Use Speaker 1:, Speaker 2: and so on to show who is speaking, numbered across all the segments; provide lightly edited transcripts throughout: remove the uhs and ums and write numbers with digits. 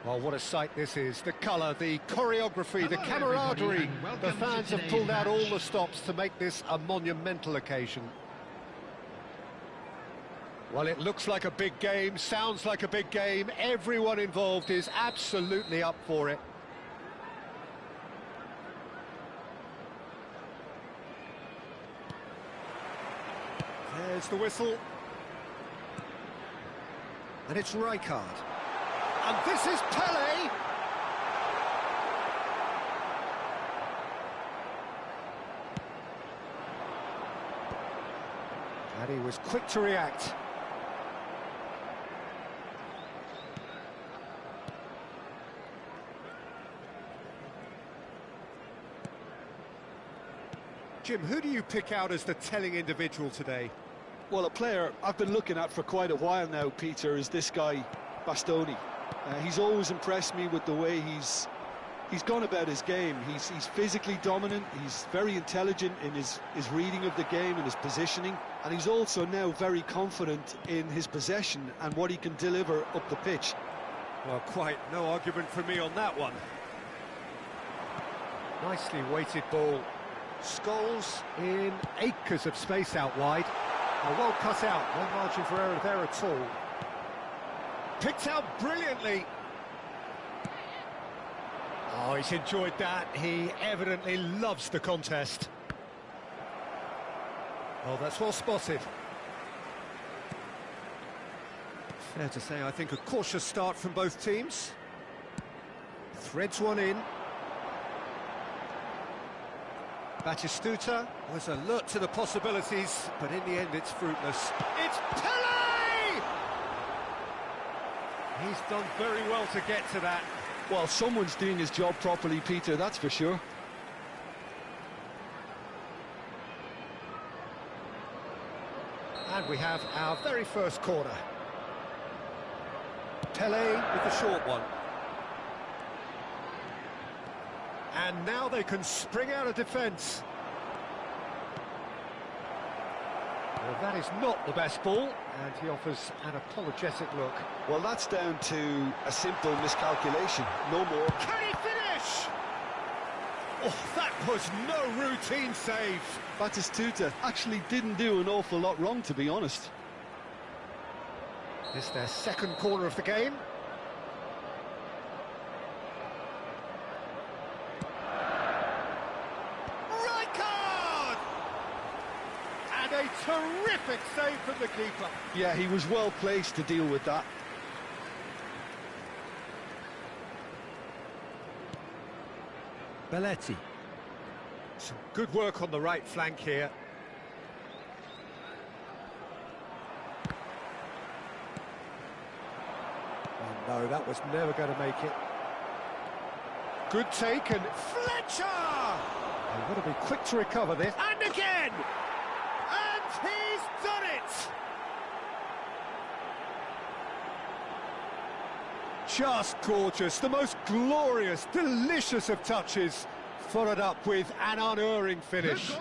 Speaker 1: Well, what a sight this is. The colour, the choreography, the camaraderie. The fans have pulled out all the stops to make this a monumental occasion. Well, it looks like a big game, sounds like a big game. Everyone involved is absolutely up for it. There's the whistle. And it's Rijkaard. And this is Pele! And he was quick to react. Jim, who do you pick out as the telling individual today?
Speaker 2: Well, a player I've been looking at for quite a while now, Peter, is this guy, Bastoni. He's always impressed me with the way he's gone about his game. He's physically dominant, he's very intelligent in his reading of the game and his positioning, and he's also now very confident in his possession and what he can deliver up the pitch.
Speaker 1: Well, quite no argument for me on that one. Nicely weighted ball. Scholes in acres of space out wide. Well cut out, no margin for error there at all. Picked out brilliantly. Oh, he's enjoyed that. He evidently loves the contest. Oh, that's well spotted. Fair to say, I think a cautious start from both teams. Threads one in. Batistuta was alert to the possibilities, but in the end it's fruitless. It's Pele! He's done very well to get to that.
Speaker 2: Well, someone's doing his job properly, Peter, that's for sure.
Speaker 1: And we have our very first corner. Pele with the short one. And now they can spring out of defence. Well, that is not the best ball, and he offers an apologetic look.
Speaker 2: Well, that's down to a simple miscalculation, no more.
Speaker 1: Can he finish? Oh, that was no routine save.
Speaker 2: Batistuta actually didn't do an awful lot wrong, to be honest.
Speaker 1: This is their second corner of the game. A terrific save from the keeper.
Speaker 2: Yeah, he was well placed to deal with that.
Speaker 1: Belletti. Some good work on the right flank here. Oh no, that was never going to make it. Good take, and Fletcher! They've got to be quick to recover this. And again! He's done it! Just gorgeous, the most glorious, delicious of touches, followed up with an unerring finish.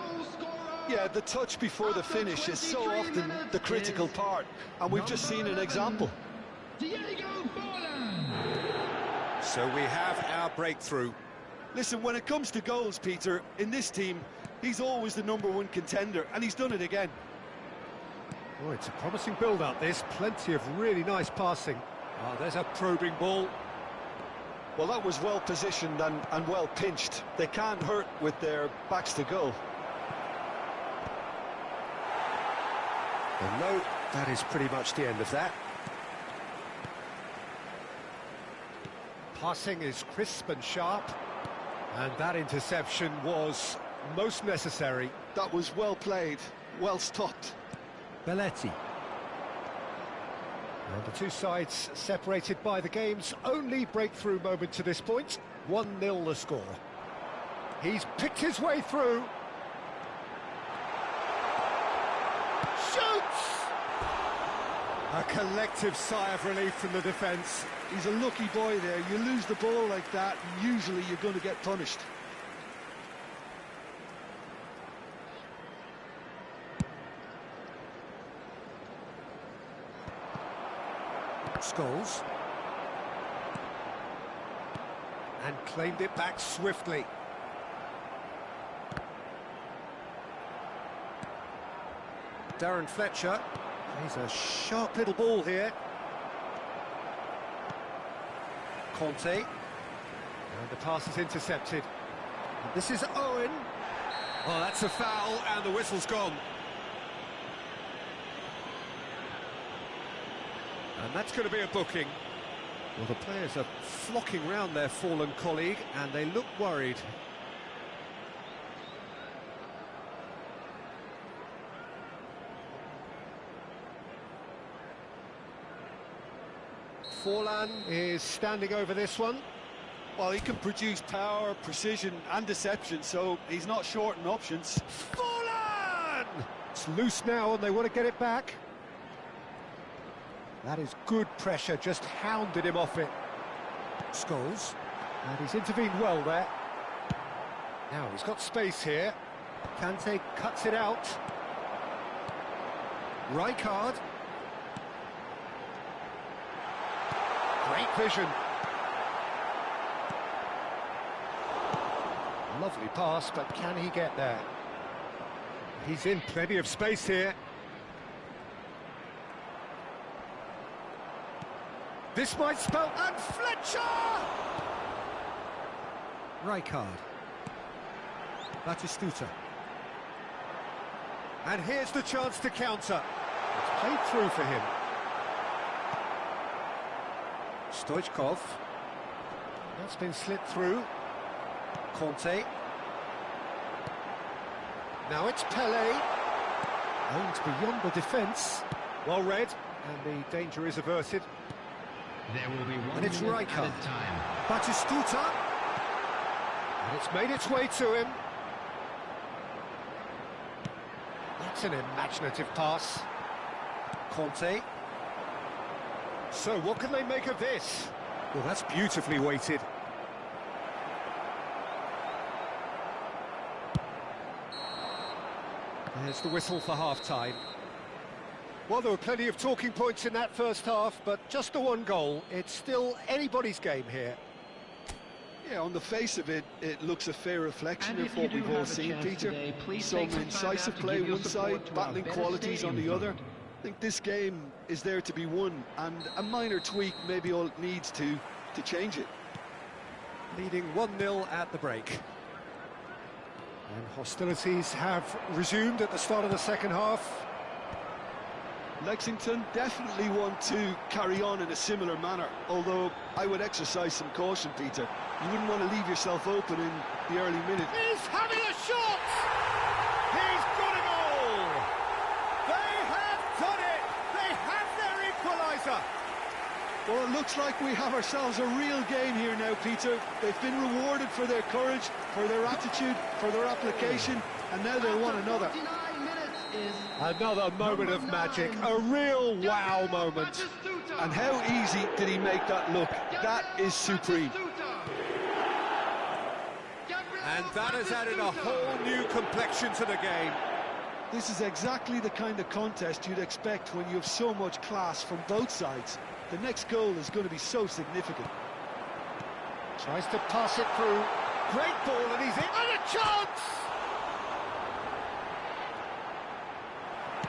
Speaker 2: Yeah, the touch before the finish is so often the critical part, and we've just seen an example.
Speaker 1: So we have our breakthrough.
Speaker 2: Listen, when it comes to goals, Peter, in this team, he's always the #1 contender, and he's done it again.
Speaker 1: Oh, it's a promising build-up, this. Plenty of really nice passing. Oh, there's a probing ball.
Speaker 2: Well, that was well positioned and well pinched. They can't hurt with their backs to goal.
Speaker 1: Well, no, that is pretty much the end of that. Passing is crisp and sharp. And that interception was most necessary.
Speaker 2: That was well played, well stopped.
Speaker 1: Belletti. And the two sides separated by the game's only breakthrough moment to this point. 1-0 the score. He's picked his way through. Shoots! A collective sigh of relief from the defence.
Speaker 2: He's a lucky boy there. You lose the ball like that, and usually you're going to get punished.
Speaker 1: Scholes. And claimed it back swiftly. Darren Fletcher. He's a sharp little ball here. Conte. And the pass is intercepted. And this is Owen. Oh, that's a foul, and the whistle's gone. And that's going to be a booking. Well, the players are flocking round their fallen colleague, and they look worried. Forlan is standing over this one.
Speaker 2: Well, he can produce power, precision and deception, so he's not short in options.
Speaker 1: Forlan! It's loose now and they want to get it back. That is good pressure, just hounded him off it. Scholes, and he's intervened well there. Now he's got space here. Kante cuts it out. Rijkaard. Great vision. Lovely pass, but can he get there? He's in plenty of space here. This might spell... And Fletcher! Rijkaard. Batistuta. And here's the chance to counter. It's played through for him. Stoichkov. That's been slit through. Conte. Now it's Pelé. Aimed beyond the defence. Well read, and the danger is averted.
Speaker 3: There will be one
Speaker 1: and it's Rijkaard. Batistuta. And it's made its way to him. That's an imaginative pass. Conte. So what can they make of this? Well, that's beautifully weighted. There's the whistle for half-time. Well, there were plenty of talking points in that first half, but just the one goal. It's still anybody's game here.
Speaker 2: Yeah, on the face of it, it looks a fair reflection of what we've all seen, Peter. Some incisive play one side, battling qualities on the other. I think this game is there to be won, and a minor tweak maybe all it needs to change it.
Speaker 1: Leading 1-0 at the break. And hostilities have resumed at the start of the second half.
Speaker 2: Lexington definitely want to carry on in a similar manner, although I would exercise some caution, Peter. You wouldn't want to leave yourself open in the early minute.
Speaker 1: He's having a shot! He's got a goal! They have done it! They have their equaliser!
Speaker 2: Well, it looks like we have ourselves a real game here now, Peter. They've been rewarded for their courage, for their attitude, for their application, and now they want another.
Speaker 1: Another moment of magic, a real wow moment.
Speaker 2: And how easy did he make that look? That is supreme.
Speaker 1: And that has added a whole new complexion to the game.
Speaker 2: This is exactly the kind of contest you'd expect when you have so much class from both sides. The next goal is going to be so significant.
Speaker 1: Tries to pass it through. Great ball, and he's in. And a chance!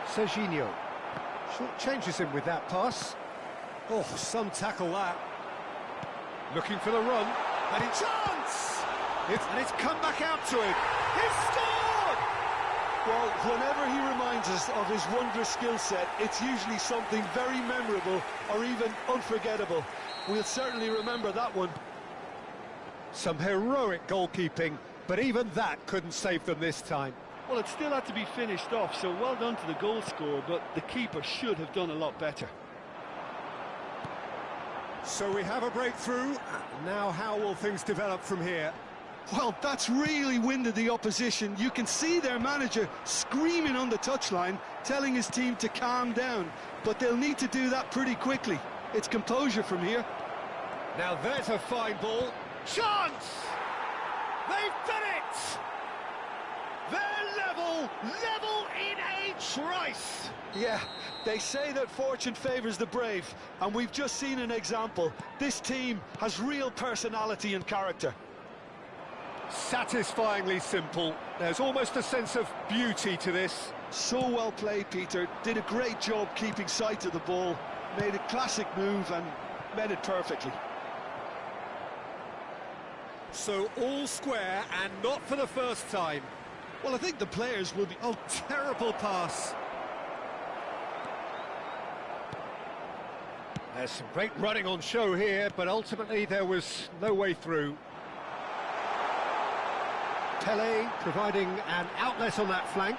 Speaker 1: Serginho short changes him with that pass. Oh, some tackle that. Looking for the run, and it's chance! And it's come back out to him. He's scored!
Speaker 2: Well, whenever he reminds us of his wondrous skill set, it's usually something very memorable or even unforgettable. We'll certainly remember that one.
Speaker 1: Some heroic goalkeeping, but even that couldn't save them this time.
Speaker 2: Well, it still had to be finished off, so well done to the goal scorer, but the keeper should have done a lot better.
Speaker 1: So we have a breakthrough. Now how will things develop from here?
Speaker 2: Well, that's really winded the opposition. You can see their manager screaming on the touchline, telling his team to calm down, but they'll need to do that pretty quickly. It's composure from here.
Speaker 1: Now there's a fine ball. Chance! They've done it! They're level in a trice.
Speaker 2: Yeah, they say that fortune favours the brave, and we've just seen an example. This team has real personality and character.
Speaker 1: Satisfyingly simple. There's almost a sense of beauty to this.
Speaker 2: So well played, Peter. Did a great job keeping sight of the ball, made a classic move and met it perfectly.
Speaker 1: So all square, and not for the first time.
Speaker 2: Well, I think the players will be...
Speaker 1: Oh, terrible pass. There's some great running on show here, but ultimately there was no way through. Pele providing an outlet on that flank.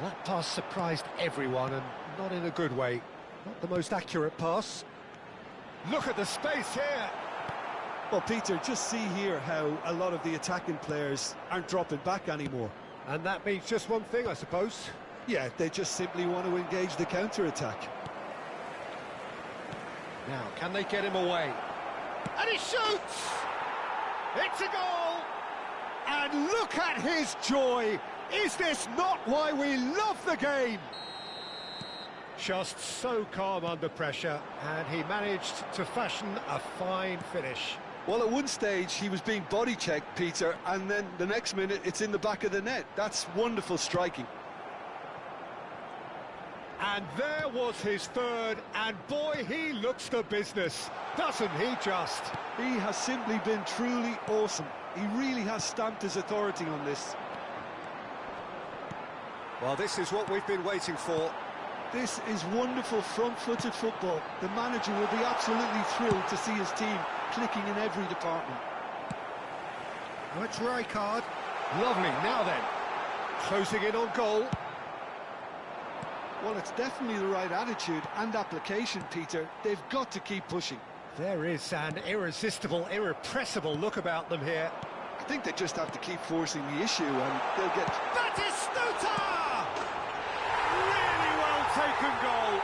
Speaker 1: Well, that pass surprised everyone, and not in a good way. Not the most accurate pass. Look at the space here.
Speaker 2: Well, Peter, just see here how a lot of the attacking players aren't dropping back anymore.
Speaker 1: And that means just one thing, I suppose.
Speaker 2: Yeah, they just simply want to engage the counter-attack.
Speaker 1: Now, can they get him away? And he shoots! It's a goal! And look at his joy! Is this not why we love the game? Just so calm under pressure, and he managed to fashion a fine finish.
Speaker 2: Well, at one stage he was being body-checked, Peter, and then the next minute it's in the back of the net. That's wonderful striking.
Speaker 1: And there was his third, and boy, he looks the business, doesn't he just?
Speaker 2: He has simply been truly awesome. He really has stamped his authority on this.
Speaker 1: Well, this is what we've been waiting for.
Speaker 2: This is wonderful front-footed football. The manager will be absolutely thrilled to see his team clicking in every department.
Speaker 1: Oh, it's Rijkaard. Lovely, now then. Closing in on goal.
Speaker 2: Well, it's definitely the right attitude and application, Peter. They've got to keep pushing.
Speaker 1: There is an irresistible, irrepressible look about them here.
Speaker 2: I think they just have to keep forcing the issue and they'll get...
Speaker 1: Batistuta! Really well taken goal.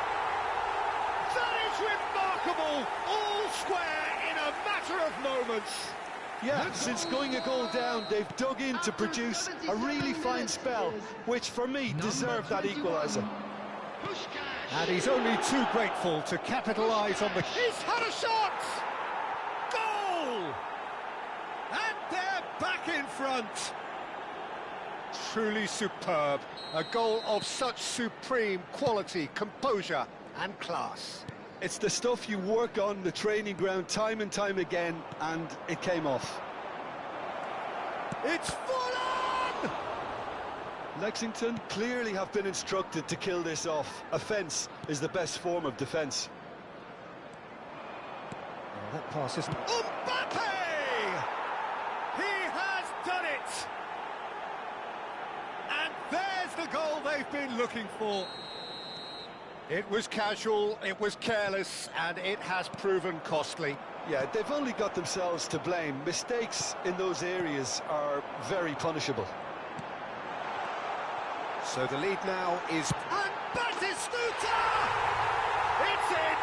Speaker 1: That is remarkable. All square in a matter of moments.
Speaker 2: Yeah, since going a goal down, they've dug in to produce a really fine spell, which for me deserved that equaliser.
Speaker 1: And he's only too grateful to capitalise on the... He's had a shot! Goal! And they're back in front. Truly superb. A goal of such supreme quality, composure and class.
Speaker 2: It's the stuff you work on the training ground time and time again, and it came off.
Speaker 1: It's full on!
Speaker 2: Lexington clearly have been instructed to kill this off. Offence is the best form of defence.
Speaker 1: Oh, that pass isn't... Mbappe! He has done it! And there's the goal they've been looking for. It was casual, it was careless, and it has proven costly.
Speaker 2: Yeah, they've only got themselves to blame. Mistakes in those areas are very punishable.
Speaker 1: So the lead now is... And Batistuta! It's in!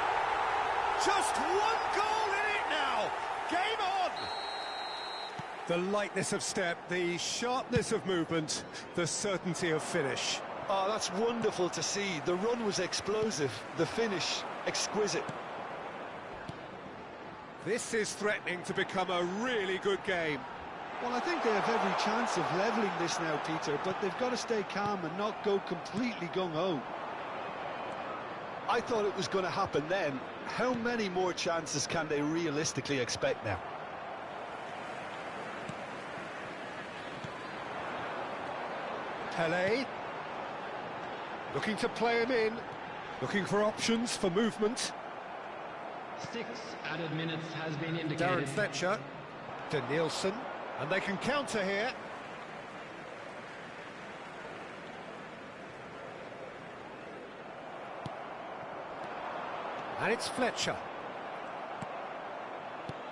Speaker 1: Just one goal in it now! Game on! The lightness of step, the sharpness of movement, the certainty of finish.
Speaker 2: Oh, that's wonderful to see. The run was explosive, the finish exquisite.
Speaker 1: This is threatening to become a really good game.
Speaker 2: Well, I think they have every chance of levelling this now, Peter, but they've got to stay calm and not go completely gung-ho. I thought it was going to happen then. How many more chances can they realistically expect now?
Speaker 1: Pele. Looking to play him in. Looking for options for movement.
Speaker 3: 6 added minutes has been indicated.
Speaker 1: Darren Fletcher. Danielson. And they can counter here. And it's Fletcher.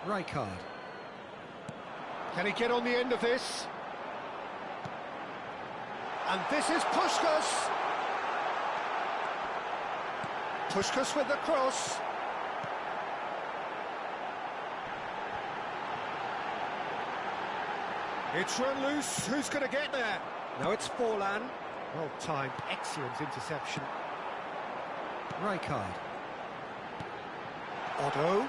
Speaker 1: Rijkaard. Can he get on the end of this? And this is Puskás. Puskás with the cross. It's run loose. Who's going to get there? No, it's Forlan. Well timed, excellent interception. Rijkaard. Otto.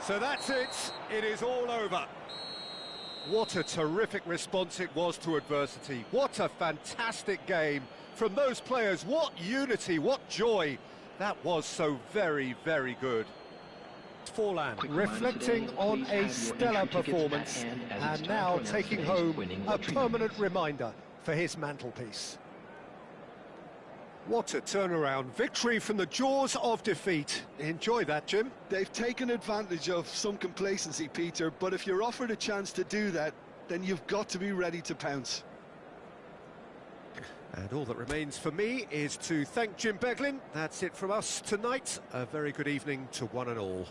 Speaker 1: So that's it. It is all over. What a terrific response it was to adversity. What a fantastic game from those players. What unity, what joy. That was so very, very good. Forlan reflecting on a stellar performance and now taking home a permanent reminder for his mantelpiece. What a turnaround. Victory from the jaws of defeat. Enjoy that, Jim.
Speaker 2: They've taken advantage of some complacency, Peter, but if you're offered a chance to do that, then you've got to be ready to pounce.
Speaker 1: And all that remains for me is to thank Jim Beglin. That's it from us tonight. A very good evening to one and all.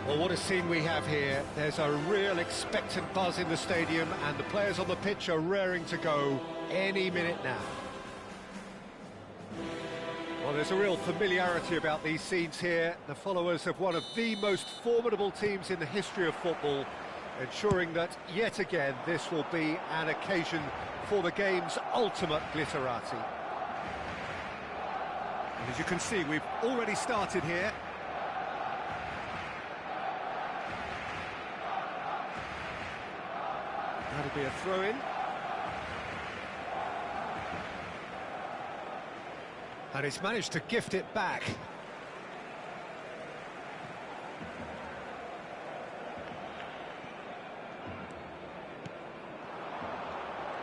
Speaker 1: Well, what a scene we have here. There's a real expectant buzz in the stadium and the players on the pitch are raring to go any minute now. Well, there's a real familiarity about these scenes here. The followers of one of the most formidable teams in the history of football, ensuring that, yet again, this will be an occasion for the game's ultimate glitterati. And as you can see, we've already started here. That'll be a throw-in. And he's managed to gift it back.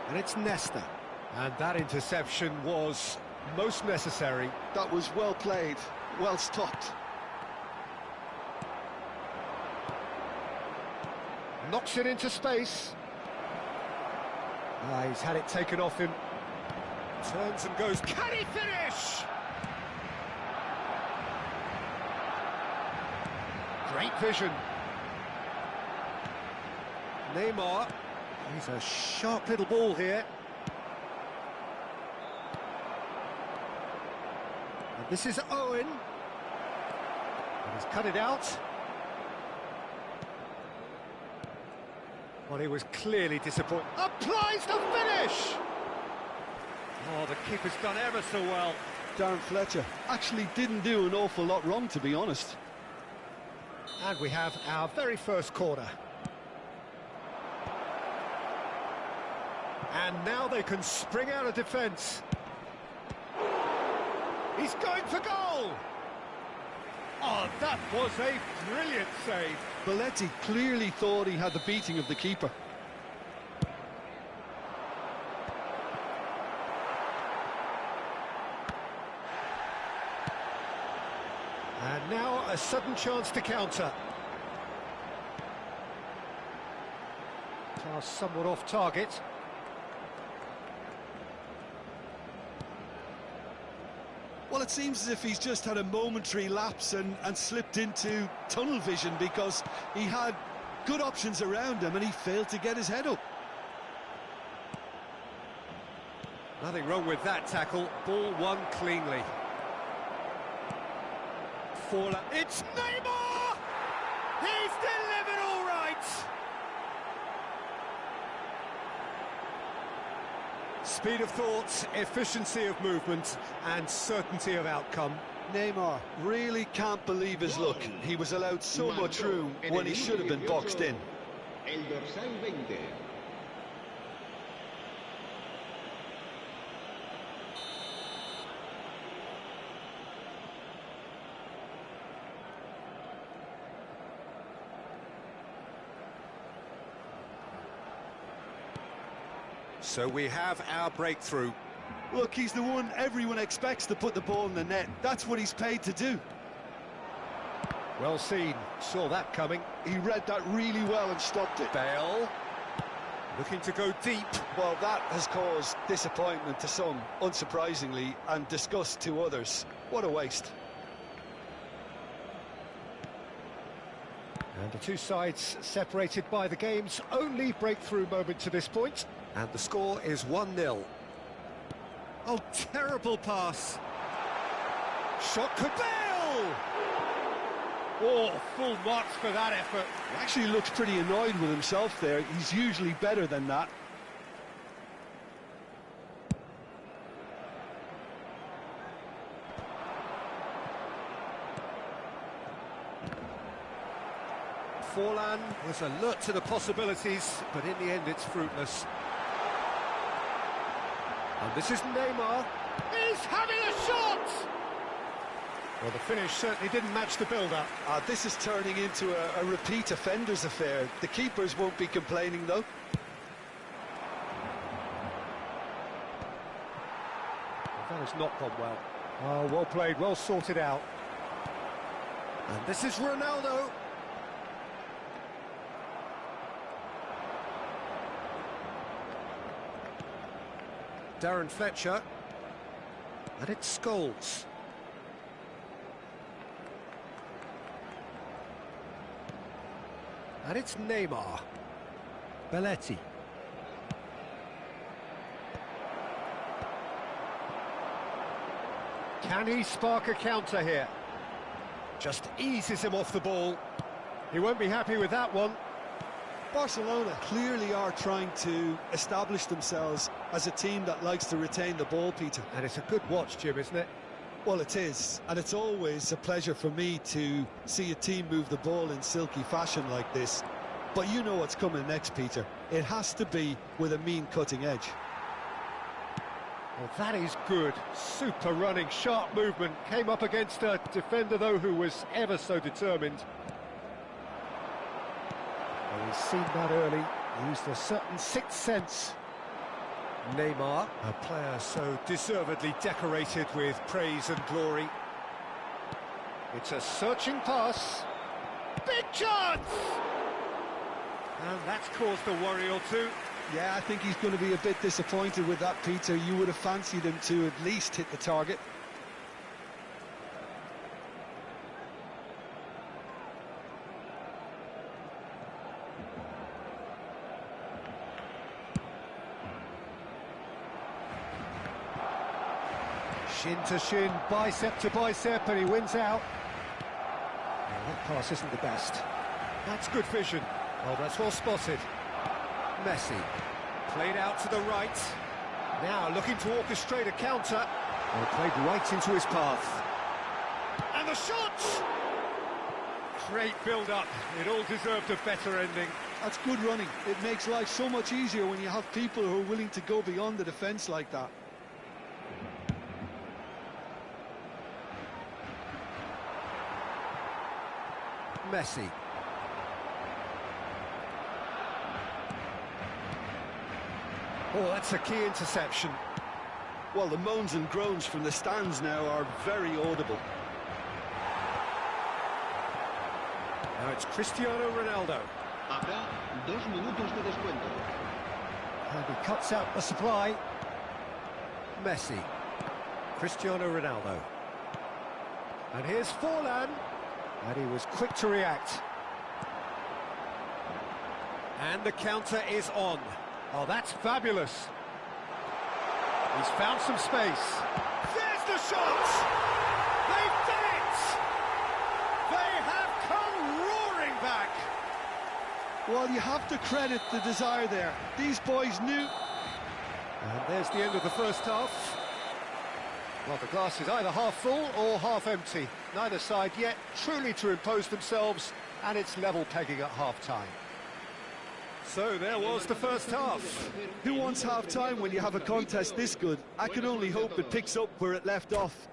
Speaker 1: And it's Nesta. And that interception was most necessary.
Speaker 2: That was well played, well stopped.
Speaker 1: Knocks it into space. He's had it taken off him. Turns and goes. Can he finish? Great vision. Neymar. He's a sharp little ball here. And this is Owen. And he's cut it out. Well, he was clearly disappointed. Applies the finish! Oh, the keeper's done ever so well.
Speaker 2: Darren Fletcher actually didn't do an awful lot wrong, to be honest.
Speaker 1: And we have our very first corner. And now they can spring out of defence. He's going for goal! Oh, that was a brilliant save.
Speaker 2: Belletti clearly thought he had the beating of the keeper.
Speaker 1: And now a sudden chance to counter. Pass somewhat off target.
Speaker 2: Well, it seems as if he's just had a momentary lapse and slipped into tunnel vision, because he had good options around him and he failed to get his head up.
Speaker 1: Nothing wrong with that tackle. Ball won cleanly. It's Neymar! He's delivered all right! Speed of thought, efficiency of movement, and certainty of outcome.
Speaker 2: Neymar really can't believe his luck. He was allowed so much room when he should have been boxed in.
Speaker 4: El dorsal 20.
Speaker 1: So we have our breakthrough.
Speaker 2: Look, he's the one everyone expects to put the ball in the net. That's what he's paid to do.
Speaker 1: Well seen, saw that coming.
Speaker 2: He read that really well and stopped it.
Speaker 1: Bale, looking to go deep.
Speaker 2: Well, that has caused disappointment to some, unsurprisingly, and disgust to others. What a waste.
Speaker 1: And the two sides separated by the game's only breakthrough moment to this point. And the score is 1-0. Oh, terrible pass. Shot could Bale! Oh, full marks for that effort.
Speaker 2: He actually looks pretty annoyed with himself there. He's usually better than that.
Speaker 1: Forlan was alert to the possibilities, but in the end it's fruitless. And this is Neymar. He's having a shot! Well, the finish certainly didn't match the build-up.
Speaker 2: This is turning into a repeat offenders affair. The keepers won't be complaining, though.
Speaker 1: That has not gone well. Oh, well played, well sorted out. And this is Ronaldo. Darren Fletcher. And it's Scholes. And it's Neymar. Belletti. Can he spark a counter here? Just eases him off the ball. He won't be happy with that one.
Speaker 2: Barcelona clearly are trying to establish themselves as a team that likes to retain the ball, Peter.
Speaker 1: And it's a good watch, Jim, isn't it?
Speaker 2: Well, it is, and it's always a pleasure for me to see a team move the ball in silky fashion like this. But you know what's coming next, Peter. It has to be with a mean cutting edge.
Speaker 1: Well, that is good. Super running, sharp movement. Came up against a defender, though, who was ever so determined. Well, he's seen that early. Used a certain sixth sense. Neymar, a player so deservedly decorated with praise and glory. It's a searching pass. Big chance! And that's caused a worry or two.
Speaker 2: Yeah, I think he's going to be a bit disappointed with that, Peter. You would have fancied him to at least hit the target.
Speaker 1: Shin to shin, bicep to bicep, and he wins out. Well, that pass isn't the best. That's good vision. Oh, that's well spotted. Messi, played out to the right. Now looking to orchestrate a counter. Well, played right into his path. And the shot! Great build-up. It all deserved a better ending.
Speaker 2: That's good running. It makes life so much easier when you have people who are willing to go beyond the defence like that.
Speaker 1: Messi. Oh, that's a key interception.
Speaker 2: Well, the moans and groans from the stands now are very audible.
Speaker 1: Now it's Cristiano Ronaldo.
Speaker 4: Habrá 2 minutos de descuento.
Speaker 1: And he cuts out the supply. Messi. Cristiano Ronaldo. And here's Forlan. And he was quick to react. And the counter is on. Oh, that's fabulous. He's found some space. There's the shot! They've done it! They have come roaring back!
Speaker 2: Well, you have to credit the desire there. These boys knew.
Speaker 1: And there's the end of the first half. Well, the glass is either half full or half empty. Neither side yet truly to impose themselves, and it's level pegging at half-time. So there was the first half.
Speaker 2: Who wants half-time when you have a contest this good? I can only hope it picks up where it left off.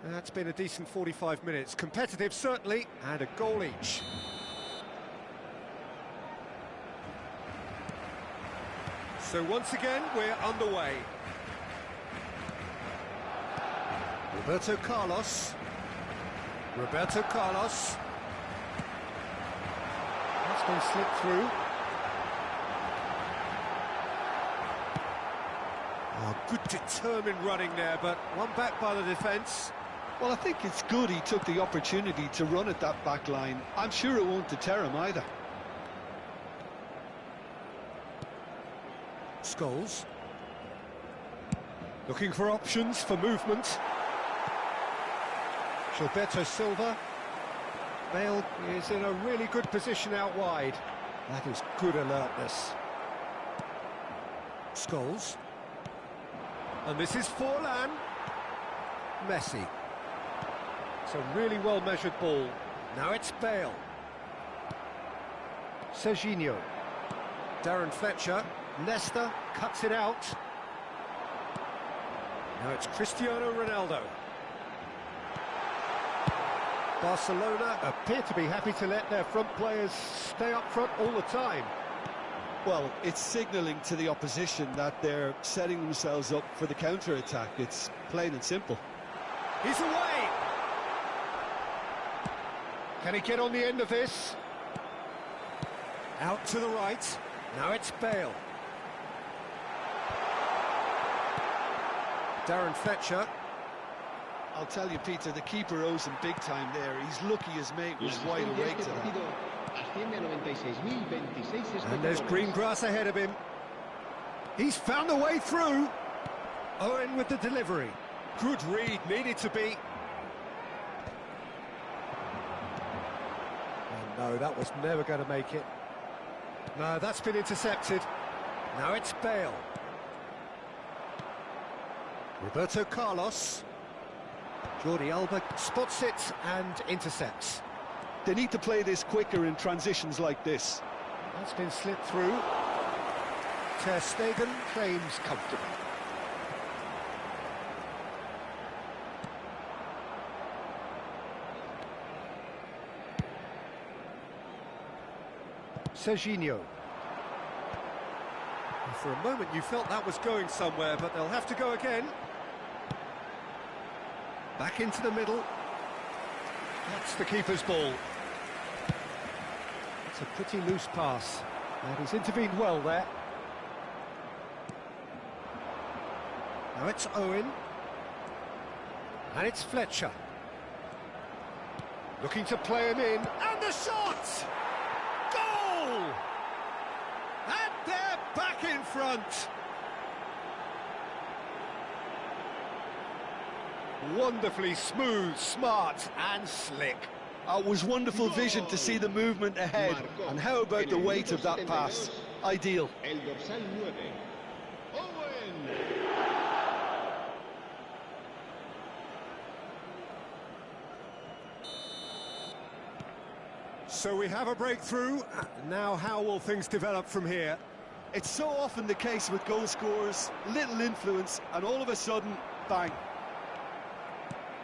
Speaker 1: That's been a decent 45 minutes. Competitive, certainly, and a goal each. So once again, we're underway. Roberto Carlos. Roberto Carlos. That's been slipped through. Oh, good determined running there, but one back by the defence.
Speaker 2: Well, I think it's good he took the opportunity to run at that back line. I'm sure it won't deter him either.
Speaker 1: Scholes. Looking for options for movement. Gilberto Silva. Bale is in a really good position out wide. That is good alertness. Scholes. And this is Forlan. Messi. It's a really well-measured ball. Now it's Bale. Serginho. Darren Fletcher. Leicester cuts it out. Now it's Cristiano Ronaldo. Barcelona appear to be happy to let their front players stay up front all the time.
Speaker 2: Well, it's signalling to the opposition that they're setting themselves up for the counter-attack. It's plain and simple.
Speaker 1: He's away! Can he get on the end of this? Out to the right. Now it's Bale. Darren Fletcher.
Speaker 2: I'll tell you, Peter, the keeper owes him big time there. He's lucky his mate was wide awake to that.
Speaker 1: And there's green grass ahead of him. He's found a way through. Owen with the delivery. Good read, needed to be. Oh no, that was never going to make it. No, that's been intercepted. Now it's Bale. Roberto Carlos. Jordi Alba spots it and intercepts.
Speaker 2: They need to play this quicker in transitions like this.
Speaker 1: That's been slipped through. Ter Stegen claims comfortable. Serginho. For a moment you felt that was going somewhere, but they'll have to go again. Back into the middle. That's the keeper's ball. It's a pretty loose pass. And he's intervened well there. Now it's Owen. And it's Fletcher. Looking to play him in. And the shot! Goal! And they're back in front. Wonderfully smooth, smart and slick.
Speaker 2: It was wonderful vision to see the movement ahead. And how about the weight of that pass? Ideal.
Speaker 4: El dorsal 9. Owen.
Speaker 1: So we have a breakthrough. Now how will things develop from here?
Speaker 2: It's so often the case with goal scorers, little influence, and all of a sudden, bang.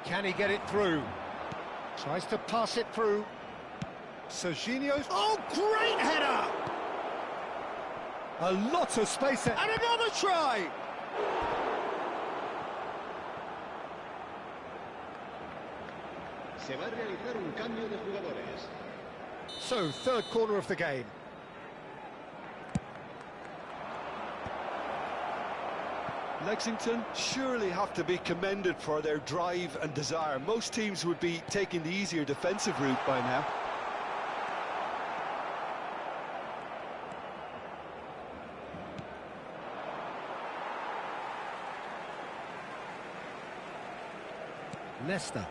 Speaker 1: Can he get it through? Tries to pass it through. Serginho's... Oh, great header! A lot of space there. And another try!
Speaker 4: Se va a realizar un cambio de jugadores.
Speaker 1: So, third corner of the game.
Speaker 2: Lexington surely have to be commended for their drive and desire. Most teams would be taking the easier defensive route by now.
Speaker 1: Leicester.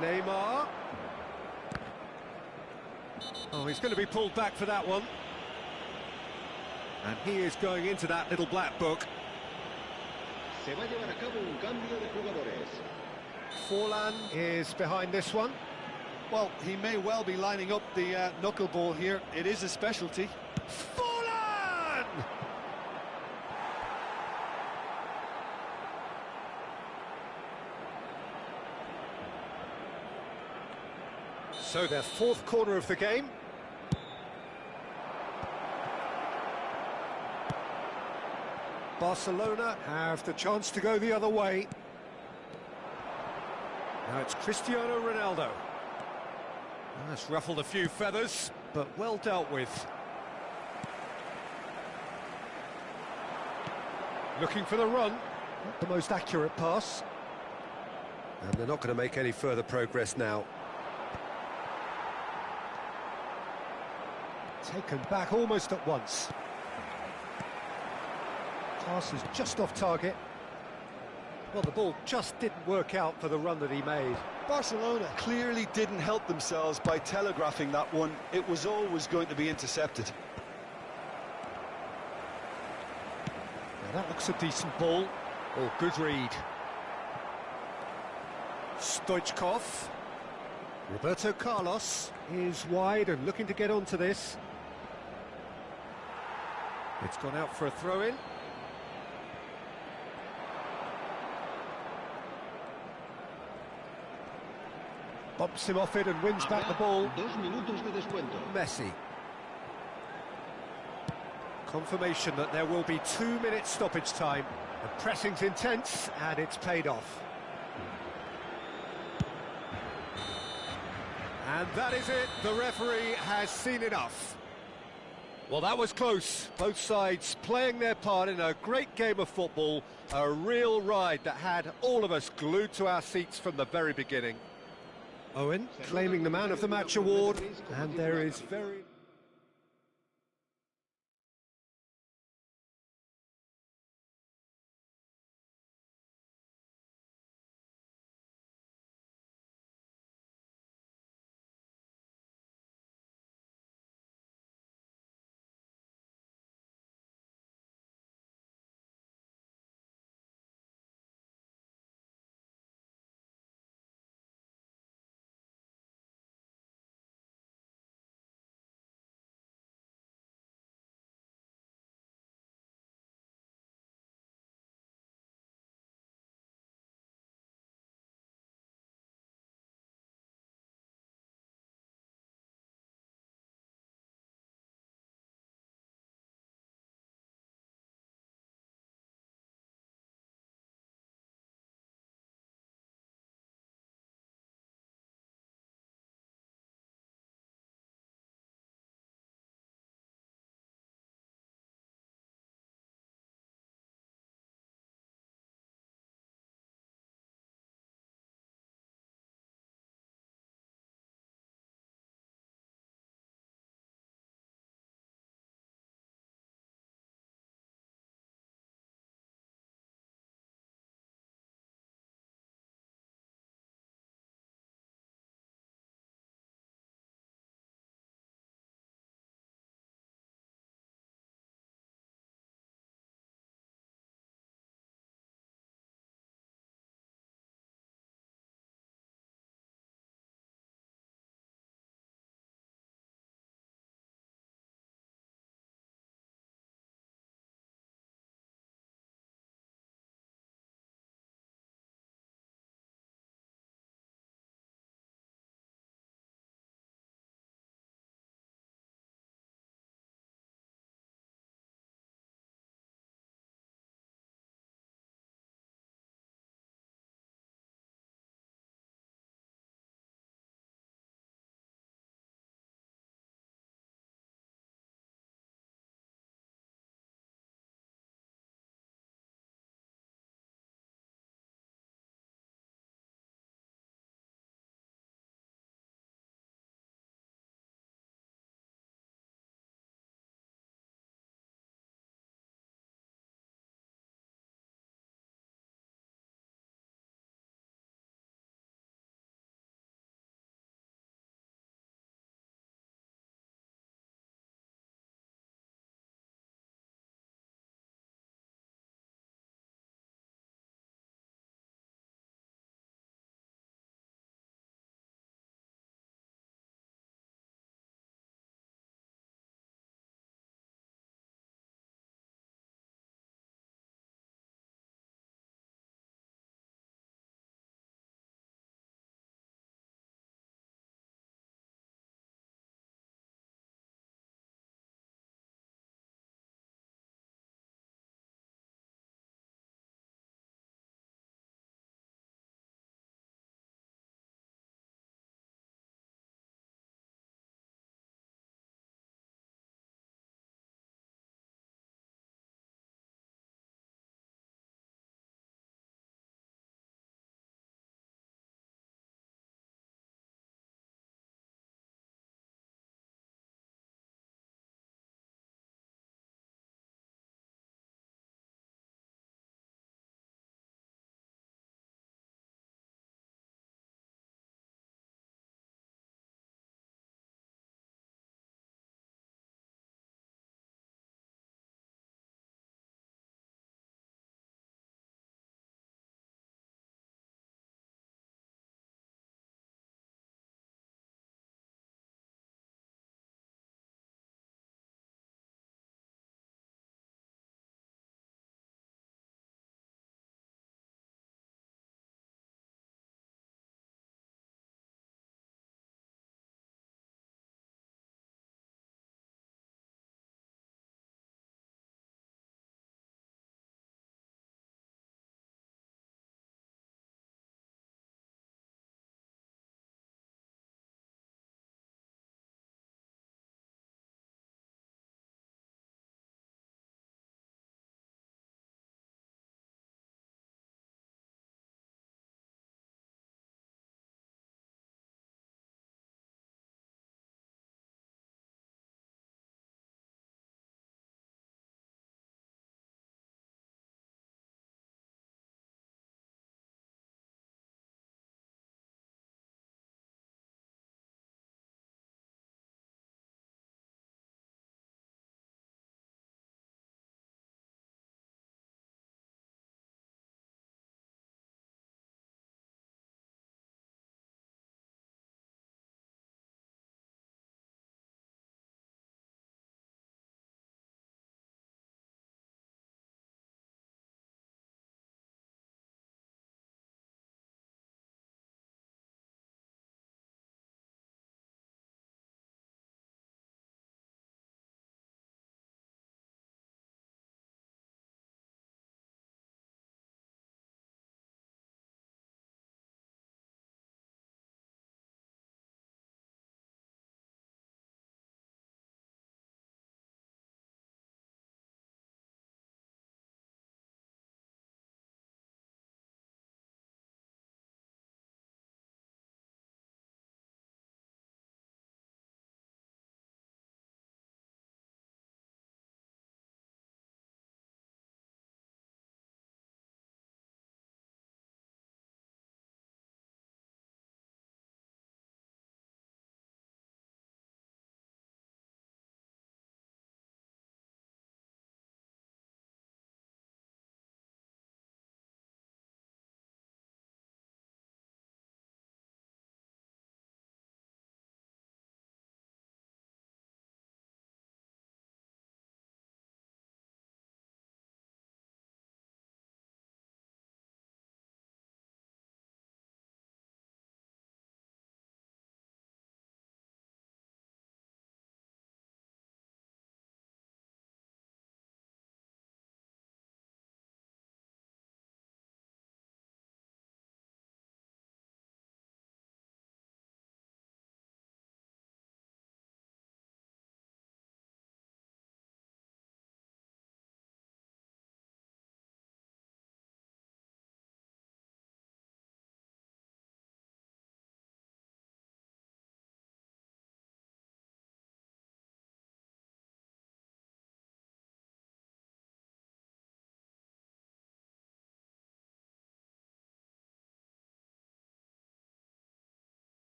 Speaker 1: Neymar. Oh, he's going to be pulled back for that one. And he is going into that little black book.
Speaker 4: Se va a llevar a cabo un cambio de jugadores.
Speaker 1: Forlan is behind this one.
Speaker 2: Well, he may well be lining up the knuckleball here. It is a specialty.
Speaker 1: Forlan! So their fourth corner of the game. Barcelona have the chance to go the other way. Now it's Cristiano Ronaldo. That's ruffled a few feathers, but well dealt with. Looking for the run. Not the most accurate pass. And they're not going to make any further progress now. Taken back almost at once. Pass is just off target. Well, the ball just didn't work out for the run that he made.
Speaker 2: Barcelona clearly didn't help themselves by telegraphing that one. It was always going to be intercepted.
Speaker 1: Now that looks a decent ball. Oh, good read. Stoichkov. Roberto Carlos is wide and looking to get onto this. It's gone out for a throw-in. Bumps him off it and wins back the ball.
Speaker 4: 2 minutos de descuento.
Speaker 1: Messi. Confirmation that there will be 2 minutes stoppage time. The pressing's intense and it's paid off. And that is it. The referee has seen enough. Well, that was close. Both sides playing their part in a great game of football. A real ride that had all of us glued to our seats from the very beginning. Owen claiming the Man of the Match award, and there is very...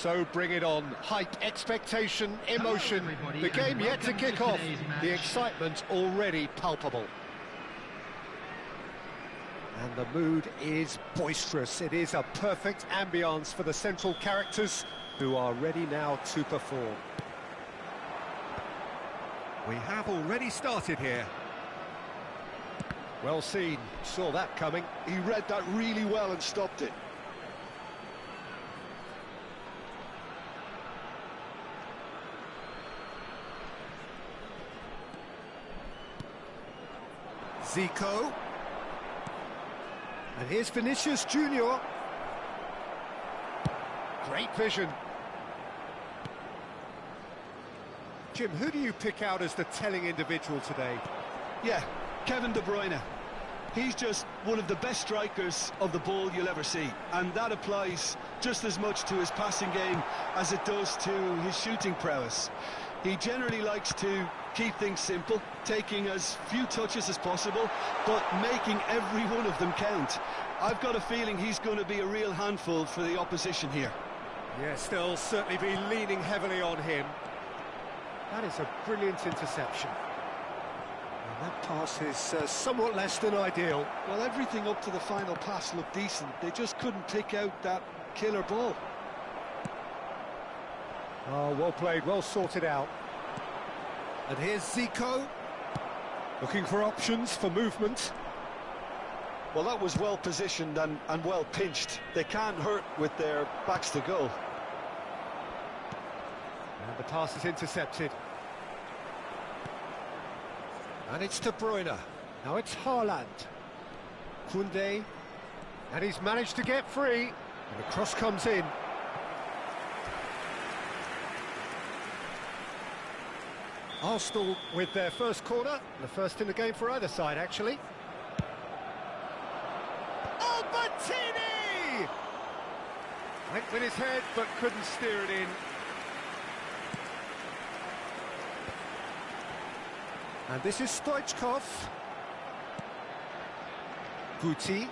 Speaker 1: So bring it on. Hype, expectation, emotion.
Speaker 3: everybody,
Speaker 1: The game
Speaker 3: and
Speaker 1: yet to
Speaker 3: welcome to
Speaker 1: kick off.
Speaker 3: today's match.
Speaker 1: The excitement already palpable. And the mood is boisterous. It is a perfect ambience for the central characters who are ready now to perform. We have already started here. Well seen, saw that coming.
Speaker 2: He read that really well and stopped it.
Speaker 1: Zico. And here's Vinicius Junior. Great vision. Jim, who do you pick out as the telling individual today?
Speaker 2: Yeah, Kevin De Bruyne. He's just one of the best strikers of the ball you'll ever see, and that applies just as much to his passing game as it does to his shooting prowess. He generally likes to keep things simple, taking as few touches as possible, but making every one of them count. I've got a feeling he's going to be a real handful for the opposition here.
Speaker 1: Yes, they'll certainly be leaning heavily on him. That is a brilliant interception. And that pass is somewhat less than ideal.
Speaker 2: Well, everything up to the final pass looked decent. They just couldn't pick out that killer ball.
Speaker 1: Oh, well played, well sorted out. And here's Zico, looking for options for movement.
Speaker 2: Well, that was well positioned and well pinched. They can't hurt with their backs to goal.
Speaker 1: And the pass is intercepted. And it's De Bruyne. Now it's Haaland. Koundé. And he's managed to get free. And the cross comes in. Arsenal with their first corner. The first in the game for either side, actually. Oh, Bettini! Went with his head, but couldn't steer it in. And this is Stoichkov. Guti.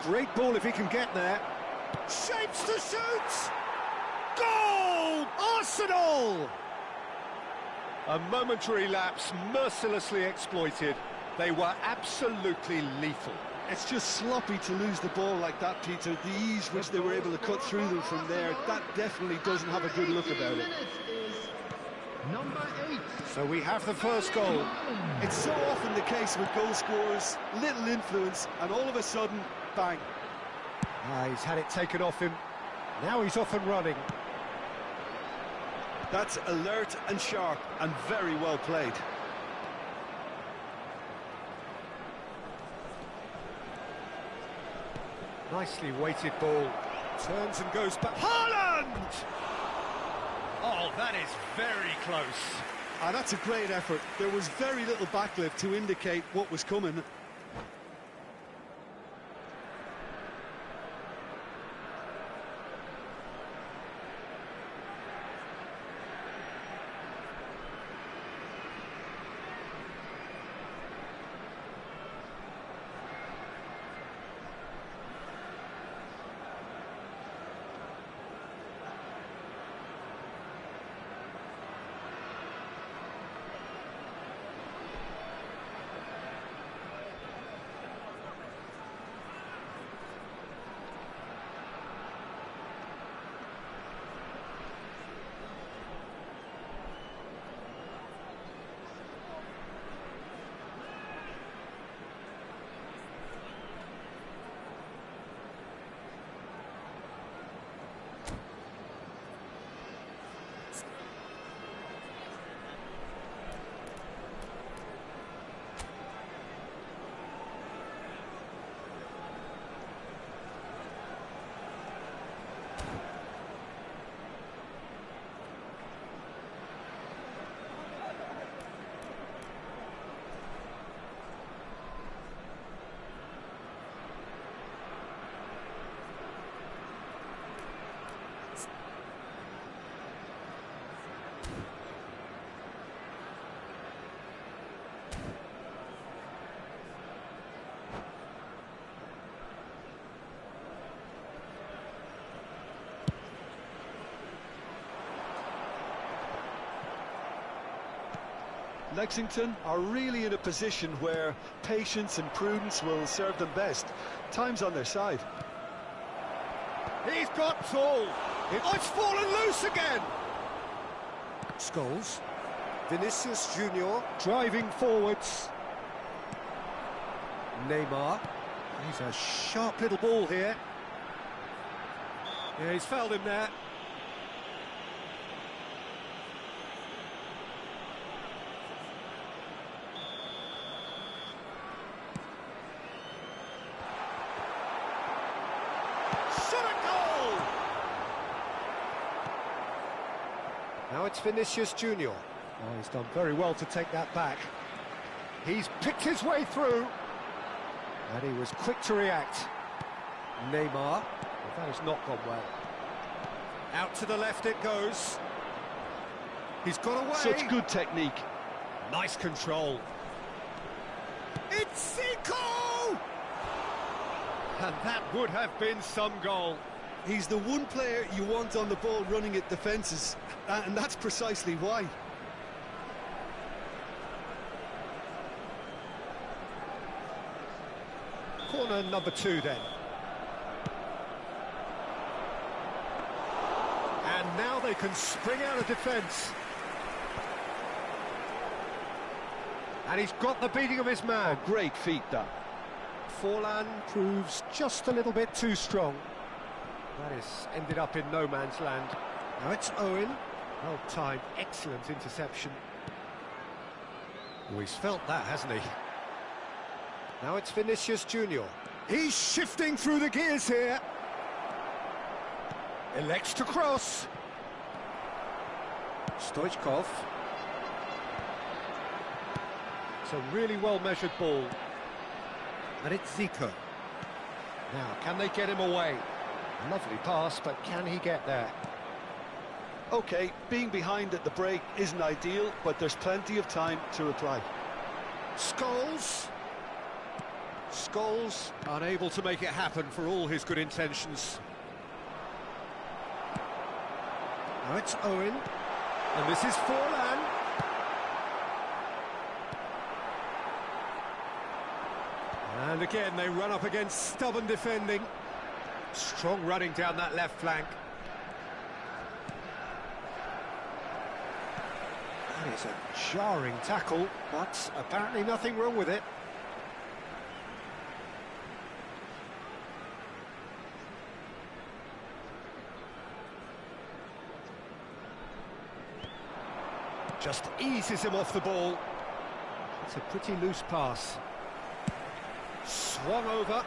Speaker 1: Great ball if he can get there. Shapes to shoot! Goal! Arsenal! A momentary lapse, mercilessly exploited. They were absolutely lethal.
Speaker 2: It's just sloppy to lose the ball like that, Peter. The ease which they were able to cut through them from there, that definitely doesn't have a good look about it.
Speaker 3: Number 8.
Speaker 1: So we have the first goal.
Speaker 2: It's so often the case with goal scorers, little influence, and all of a sudden, bang.
Speaker 1: He's had it taken off him. Now he's off and running.
Speaker 2: That's alert and sharp and very well played.
Speaker 1: Nicely weighted ball. Turns and goes back. Haaland! Oh, that is very close.
Speaker 2: That's a great effort. There was very little backlift to indicate what was coming. Lexington are really in a position where patience and prudence will serve them best. Time's on their side.
Speaker 1: He's got tall. Oh, it's fallen loose again. Scholes. Vinicius Junior driving forwards. Neymar. He's a sharp little ball here. Yeah, he's fouled him there. Now it's Vinicius Junior. Oh, he's done very well to take that back. He's picked his way through. And he was quick to react. Neymar. Well, that has not gone well. Out to the left it goes. He's got away.
Speaker 2: Such good technique.
Speaker 1: Nice control. It's Zico! And that would have been some goal.
Speaker 2: He's the one player you want on the ball running at defences, and that's precisely why.
Speaker 1: Corner number 2 then. And now they can spring out of defence. And he's got the beating of his man.
Speaker 2: Oh, great feat, that.
Speaker 1: Forlan proves just a little bit too strong. That has ended up in no man's land. Now it's Owen. Well timed, excellent interception. Oh, he's felt that, hasn't he? Now it's Vinicius Junior. He's shifting through the gears here. Elects to cross. Stoichkov. It's a really well-measured ball. And it's Zico. Now, can they get him away? Lovely pass, but can he get there?
Speaker 2: OK, being behind at the break isn't ideal, but there's plenty of time to reply.
Speaker 1: Scholes. Scholes unable to make it happen for all his good intentions. Now it's Owen. And this is Forlan. And again, they run up against stubborn defending. Strong running down that left flank. That is a jarring tackle, but apparently nothing wrong with it. Just eases him off the ball. It's a pretty loose pass. Swung over.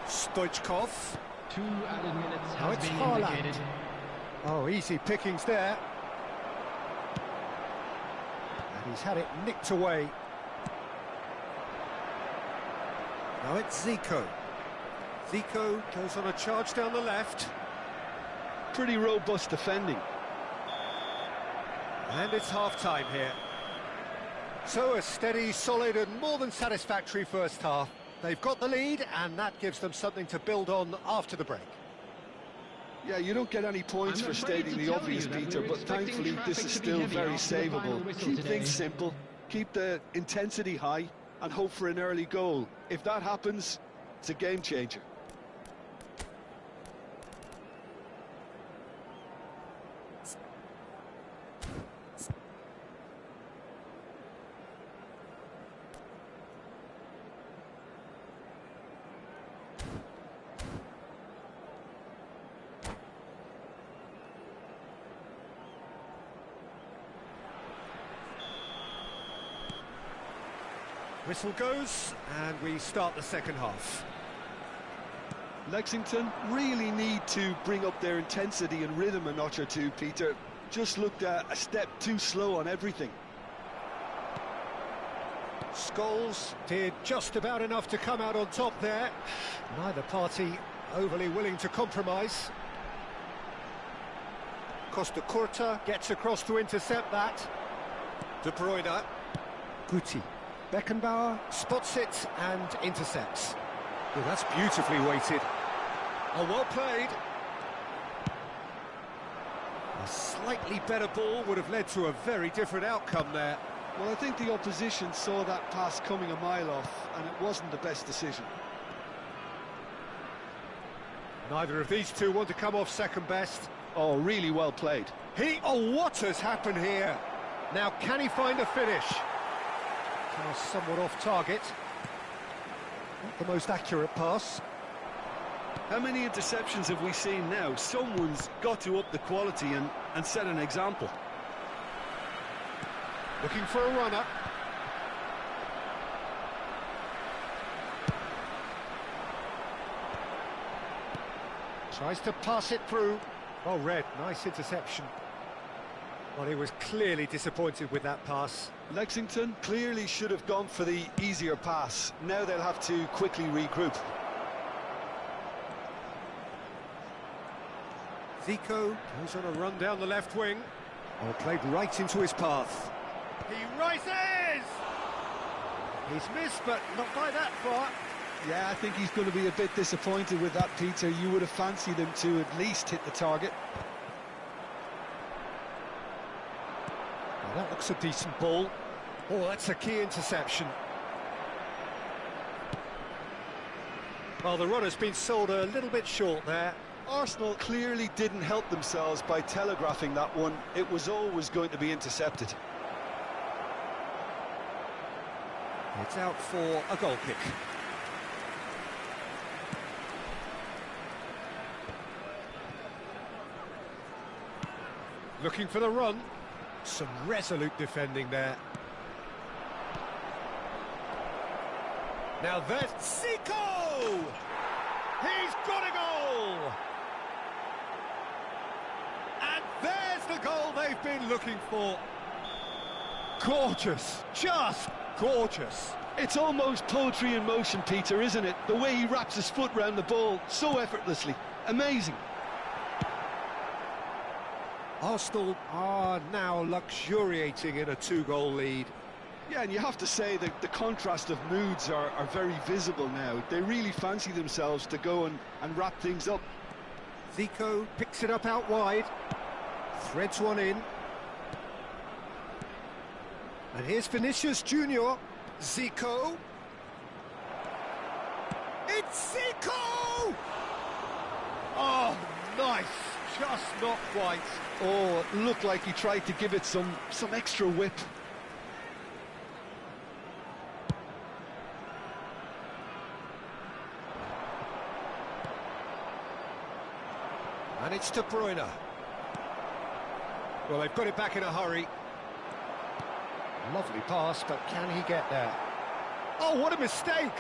Speaker 1: Stoichkov.
Speaker 3: 2 added minutes
Speaker 1: Now
Speaker 3: has
Speaker 1: it's
Speaker 3: been
Speaker 1: Haaland.
Speaker 3: indicated.
Speaker 1: Oh, easy pickings there. And he's had it nicked away. Now it's Zico. Zico goes on a charge down the left.
Speaker 2: Pretty robust defending.
Speaker 1: And it's half-time here. So a steady, solid and more than satisfactory first half. They've got the lead and that gives them something to build on after the break.
Speaker 2: Yeah, you don't get any points
Speaker 3: I'm
Speaker 2: for
Speaker 3: afraid
Speaker 2: stating
Speaker 3: to
Speaker 2: the
Speaker 3: tell
Speaker 2: obvious,
Speaker 3: you that
Speaker 2: Peter,
Speaker 3: we're
Speaker 2: but
Speaker 3: expecting
Speaker 2: thankfully this
Speaker 3: traffic
Speaker 2: is
Speaker 3: to be
Speaker 2: still
Speaker 3: heavy
Speaker 2: very
Speaker 3: after the final
Speaker 2: savable.
Speaker 3: whistle
Speaker 2: Keep
Speaker 3: today.
Speaker 2: things simple, keep the intensity high, and hope for an early goal. If that happens, it's a game changer.
Speaker 1: Whistle goes, and we start the second half.
Speaker 2: Lexington really need to bring up their intensity and rhythm a notch or two, Peter. Just looked a step too slow on everything.
Speaker 1: Scholes did just about enough to come out on top there. Neither party overly willing to compromise. Costa Curta gets across to intercept that. De Bruyne. Guti. Beckenbauer spots it and intercepts. Well, that's beautifully weighted. Oh, well played. A slightly better ball would have led to a very different outcome there.
Speaker 2: Well, I think the opposition saw that pass coming a mile off, and it wasn't the best decision.
Speaker 1: Neither of these two want to come off second best.
Speaker 2: Oh, really well played.
Speaker 1: Oh, what has happened here? Now, can he find a finish? Pass somewhat off target. Not the most accurate pass.
Speaker 2: How many interceptions have we seen now? Someone's got to up the quality and set an example.
Speaker 1: Looking for a runner. Tries to pass it through. Well read, nice interception. Well, he was clearly disappointed with that pass.
Speaker 2: Lexington clearly should have gone for the easier pass. Now they'll have to quickly regroup.
Speaker 1: Zico goes on a run down the left wing. Oh, played right into his path. He rises! He's missed, but not by that far.
Speaker 2: Yeah, I think he's going to be a bit disappointed with that, Peter. You would have fancied him to at least hit the target.
Speaker 1: Well, that looks a decent ball. Oh, that's a key interception. Well, the runner's been sold a little bit short there.
Speaker 2: Arsenal clearly didn't help themselves by telegraphing that one. It was always going to be intercepted.
Speaker 1: It's out for a goal kick. Looking for the run. Some resolute defending there. Now there's Zico! He's got a goal! And there's the goal they've been looking for. Gorgeous, just gorgeous.
Speaker 2: It's almost poetry in motion, Peter, isn't it? The way he wraps his foot round the ball so effortlessly. Amazing.
Speaker 1: Arsenal are now luxuriating in a two-goal lead.
Speaker 2: Yeah, and you have to say that the contrast of moods are very visible now. They really fancy themselves to go and wrap things up.
Speaker 1: Zico picks it up out wide, threads one in. And here's Vinicius Junior. Zico. It's Zico! Oh, nice. Just not quite.
Speaker 2: Oh, it looked like he tried to give it some extra whip.
Speaker 1: And it's De Bruyne. Well, they've got it back in a hurry. Lovely pass, but can he get there? Oh, what a mistake!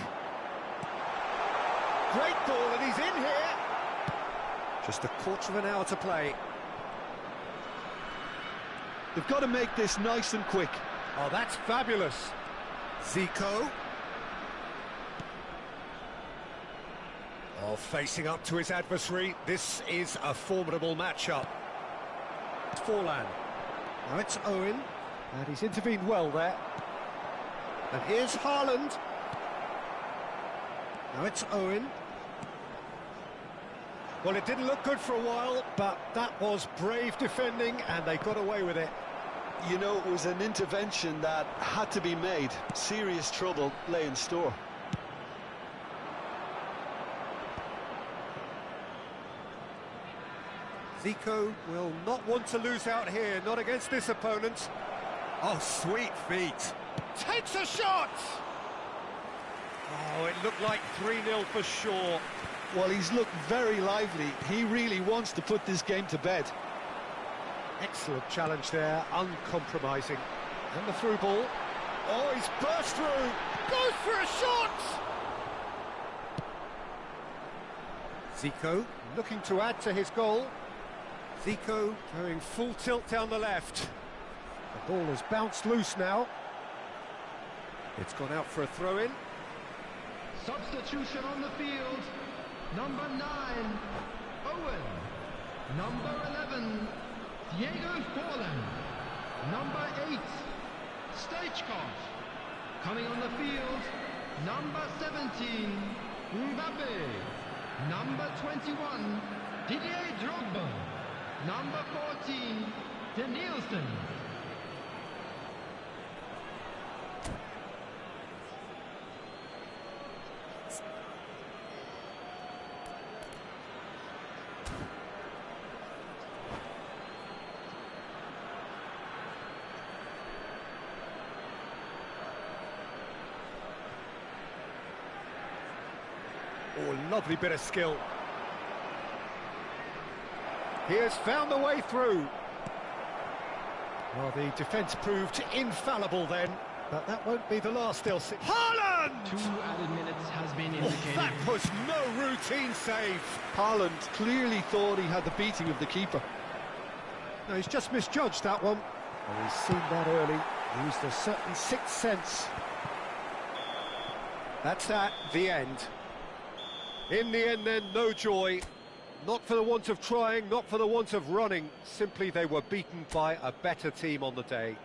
Speaker 1: Great ball, and he's in here. Just a quarter of an hour to play.
Speaker 2: They've got to make this nice and quick.
Speaker 1: Oh, that's fabulous. Zico. Oh, facing up to his adversary. This is a formidable matchup. It's Forlan. Now it's Owen. And he's intervened well there. And here's Haaland. Now it's Owen. Well, it didn't look good for a while, but that was brave defending, and they got away with it.
Speaker 2: You know, it was an intervention that had to be made. Serious trouble lay in store.
Speaker 1: Zico will not want to lose out here, not against this opponent. Oh, sweet feet. Takes a shot! Oh, it looked like 3-0 for sure.
Speaker 2: Well, he's looked very lively. He really wants to put this game to bed.
Speaker 1: Excellent challenge there, uncompromising. And the through ball. Oh, he's burst through. Goes for a shot! Zico looking to add to his goal. Zico going full tilt down the left. The ball has bounced loose now. It's gone out for a throw-in.
Speaker 3: Substitution on the field. Number 9, Owen. Number 11, Diego Forlan. Number 8, Stoichkov. Coming on the field, number 17, Mbappe. Number 21, Didier Drogba. Number 14, De Nielsen.
Speaker 1: Oh, lovely bit of skill. He has found the way through. Well, the defence proved infallible then, but that won't be the last they'll see. Haaland!
Speaker 3: 2 added minutes has been
Speaker 1: Oh,
Speaker 3: indicated.
Speaker 1: that was no routine save.
Speaker 2: Haaland clearly thought he had the beating of the keeper.
Speaker 1: No, he's just misjudged that one. Oh, he's seen that early. Used a certain sixth sense. That's that, the end. In the end then, no joy. Not for the want of trying, not for the want of running. Simply they were beaten by a better team on the day.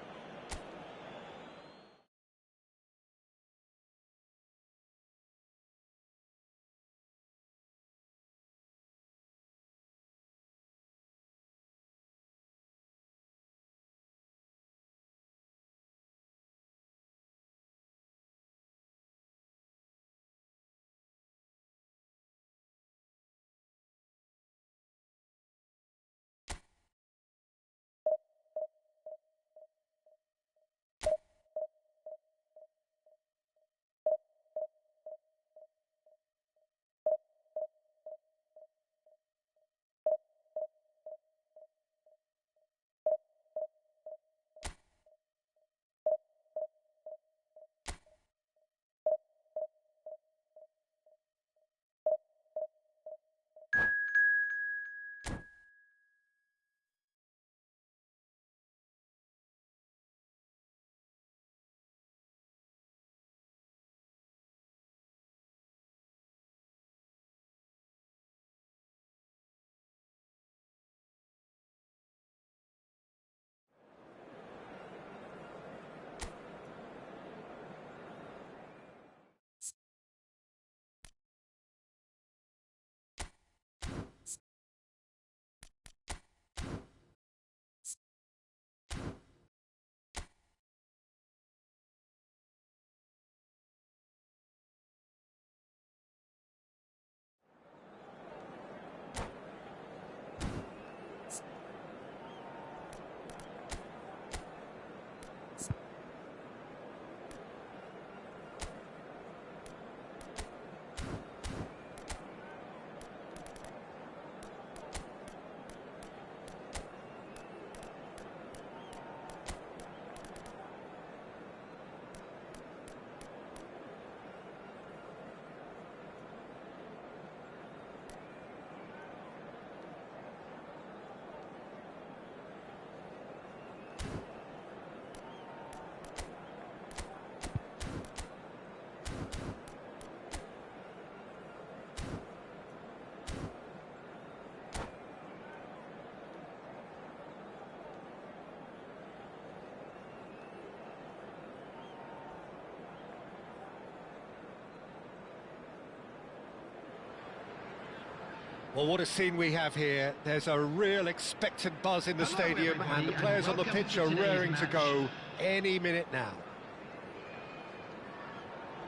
Speaker 1: Well, what a scene we have here. There's a real expectant buzz in the stadium, and the players on the pitch are raring to go any minute now.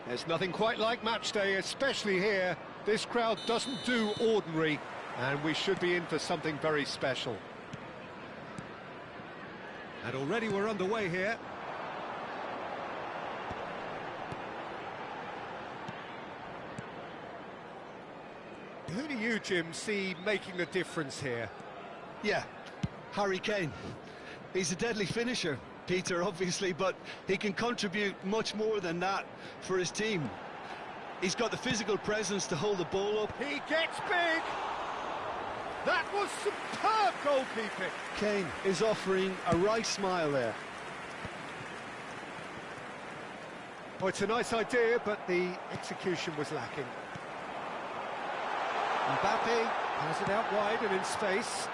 Speaker 1: There's nothing quite like match day, especially here. This crowd doesn't do ordinary, and we should be in for something very special. And already we're underway here. Who do you, Jim, see making the difference here?
Speaker 2: Yeah, Harry Kane. He's a deadly finisher, Peter, obviously, but he can contribute much more than that for his team. He's got the physical presence to hold the ball up.
Speaker 1: He gets big! That was superb goalkeeping!
Speaker 2: Kane is offering a right smile there.
Speaker 1: Oh, it's a nice idea, but the execution was lacking. Mbappe has it out wide and in space.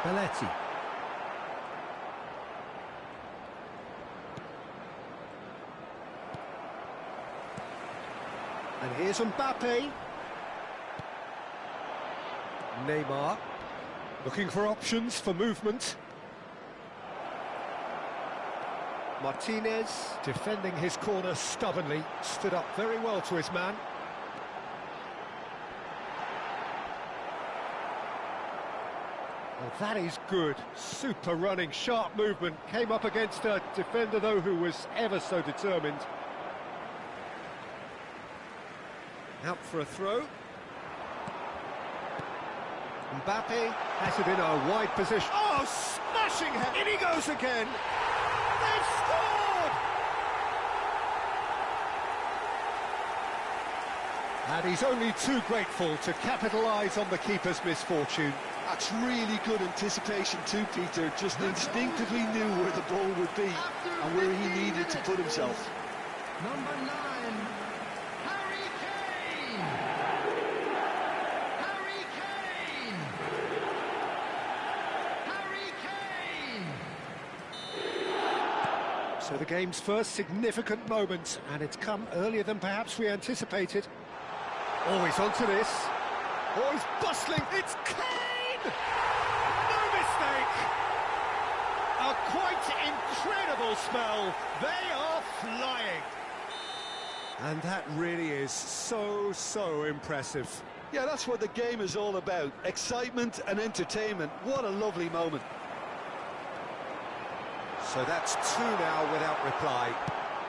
Speaker 1: Belletti. And here's Mbappe. Neymar, looking for options for movement. Martinez, defending his corner stubbornly, stood up very well to his man. Well, that is good. Super running, sharp movement. Came up against a defender, though, who was ever so determined. Out for a throw. Mbappe has it in a wide position. Oh, smashing head! In he goes again! They've scored! And he's only too grateful to capitalise on the keeper's misfortune.
Speaker 2: That's really good anticipation too, Peter. Just instinctively knew where the ball would be and where he needed to put himself.
Speaker 3: Number 9, Harry Kane! Harry Kane! Harry Kane!
Speaker 1: So the game's first significant moment, and it's come earlier than perhaps we anticipated. Always onto this. Oh, he's bustling. It's Kane! No mistake! A quite incredible spell. They are flying. And that really is so impressive.
Speaker 2: Yeah, that's what the game is all about. Excitement and entertainment. What a lovely moment.
Speaker 1: So that's 2 now without reply.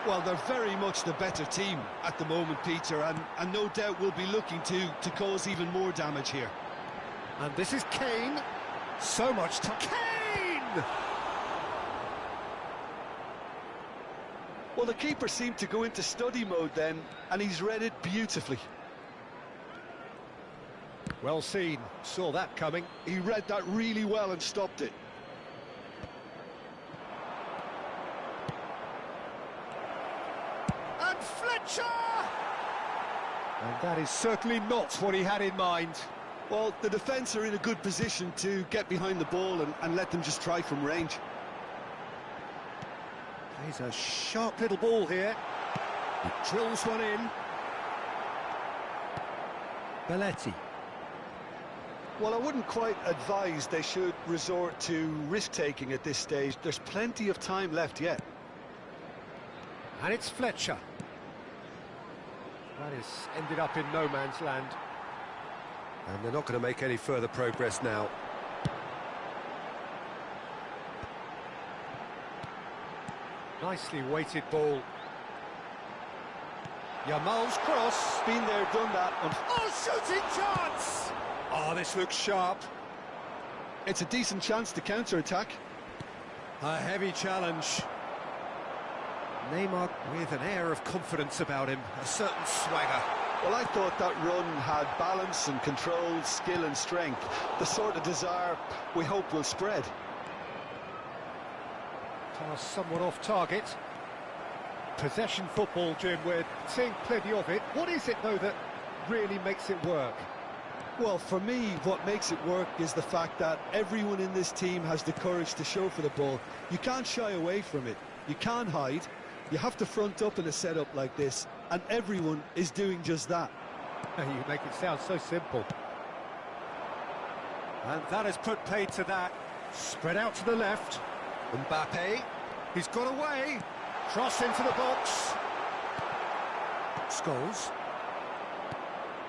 Speaker 2: Well, they're very much the better team at the moment, Peter, and no doubt will be looking to cause even more damage here.
Speaker 1: And this is Kane. So much time. Kane!
Speaker 2: Well, the keeper seemed to go into study mode then, and he's read it beautifully.
Speaker 1: Well seen. Saw that coming.
Speaker 2: He read that really well and stopped it.
Speaker 1: And Fletcher! And that is certainly not what he had in mind.
Speaker 2: Well, the defence are in a good position to get behind the ball and let them just try from range.
Speaker 1: Plays a sharp little ball here. He drills one in. Belletti.
Speaker 2: Well, I wouldn't quite advise they should resort to risk-taking at this stage. There's plenty of time left yet.
Speaker 1: And it's Fletcher. That is ended up in no man's land. And they're not going to make any further progress now. Nicely weighted ball. Yamal's cross.
Speaker 2: Been there, done that.
Speaker 1: Oh, shooting chance! Oh, this looks sharp.
Speaker 2: It's a decent chance to counter-attack.
Speaker 1: A heavy challenge. Neymar with an air of confidence about him, a certain swagger.
Speaker 2: Well, I thought that run had balance and control, skill and strength. The sort of desire we hope will spread.
Speaker 1: Pass somewhat off target. Possession football, Jim, we're seeing plenty of it. What is it, though, that really makes it work?
Speaker 2: Well, for me, what makes it work is the fact that everyone in this team has the courage to show for the ball. You can't shy away from it. You can't hide. You have to front up in a setup like this, and everyone is doing just that.
Speaker 1: You make it sound so simple. And that has put paid to that. Spread out to the left. Mbappe. He's got away. Cross into the box. Scholes.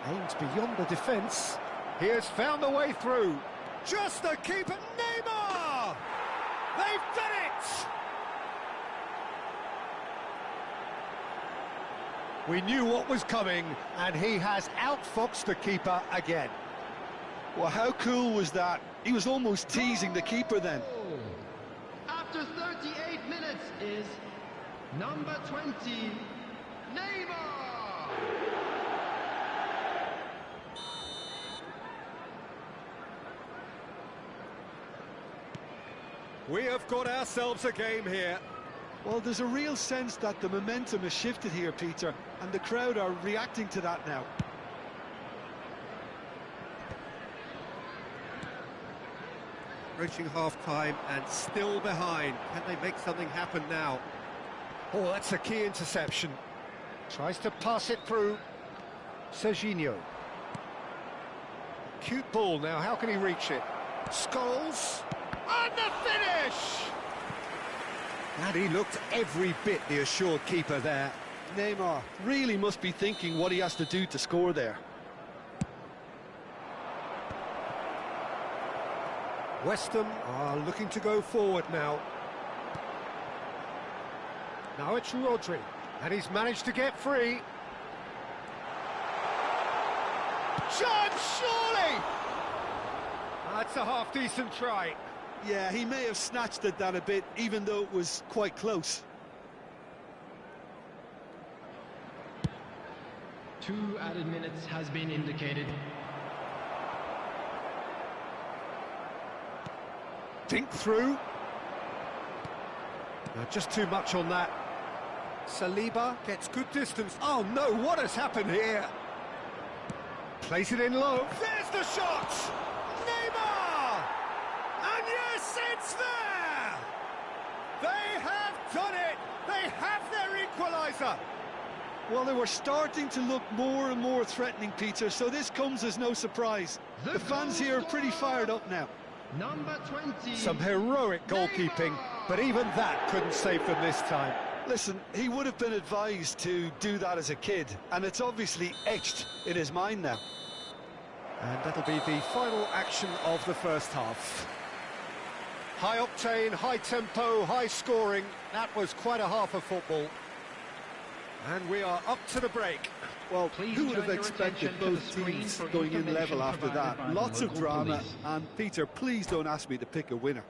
Speaker 1: Aims beyond the defence. He has found a way through. Just the keeper. Neymar! They've done it! We knew what was coming, and he has outfoxed the keeper again.
Speaker 2: Well, how cool was that? He was almost teasing the keeper then.
Speaker 3: After 38 minutes is number 20, Neymar!
Speaker 1: We have got ourselves a game here.
Speaker 2: Well, there's a real sense that the momentum has shifted here, Peter, and the crowd are reacting to that now.
Speaker 1: Reaching half-time and still behind. Can they make something happen now? Oh, that's a key interception. Tries to pass it through. Serginho. Cute ball now, how can he reach it? Scholes. And the finish! And he looked every bit the assured keeper there.
Speaker 2: Neymar really must be thinking what he has to do to score there.
Speaker 1: West Ham are looking to go forward now. Now it's Rodri, and he's managed to get free. Chance, surely! That's a half-decent try.
Speaker 2: Yeah, he may have snatched at that a bit, even though it was quite close.
Speaker 3: 2 added minutes has been indicated.
Speaker 1: Dink through. Just too much on that. Saliba gets good distance. Oh no, what has happened here? Plays it in low. There's the shot! Neymar! And yes, it's there! They have done it! They have their equaliser!
Speaker 2: Well, they were starting to look more and more threatening, Peter, so this comes as no surprise. The fans here are pretty fired up now.
Speaker 3: Number 20.
Speaker 1: Some heroic goalkeeping, but even that couldn't save them this time.
Speaker 2: Listen, he would have been advised to do that as a kid, and it's obviously etched in his mind now.
Speaker 1: And that'll be the final action of the first half. High octane, high tempo, high scoring. That was quite a half of football. And we are up to the break.
Speaker 2: Well,
Speaker 3: Please
Speaker 2: who would have
Speaker 3: turn your
Speaker 2: expected
Speaker 3: attention to
Speaker 2: both
Speaker 3: the screen
Speaker 2: teams
Speaker 3: for
Speaker 2: going in level
Speaker 3: information
Speaker 2: after
Speaker 3: provided
Speaker 2: that?
Speaker 3: by the
Speaker 2: Lots of
Speaker 3: local
Speaker 2: drama,
Speaker 3: police.
Speaker 2: and Peter, please don't ask me to pick a winner.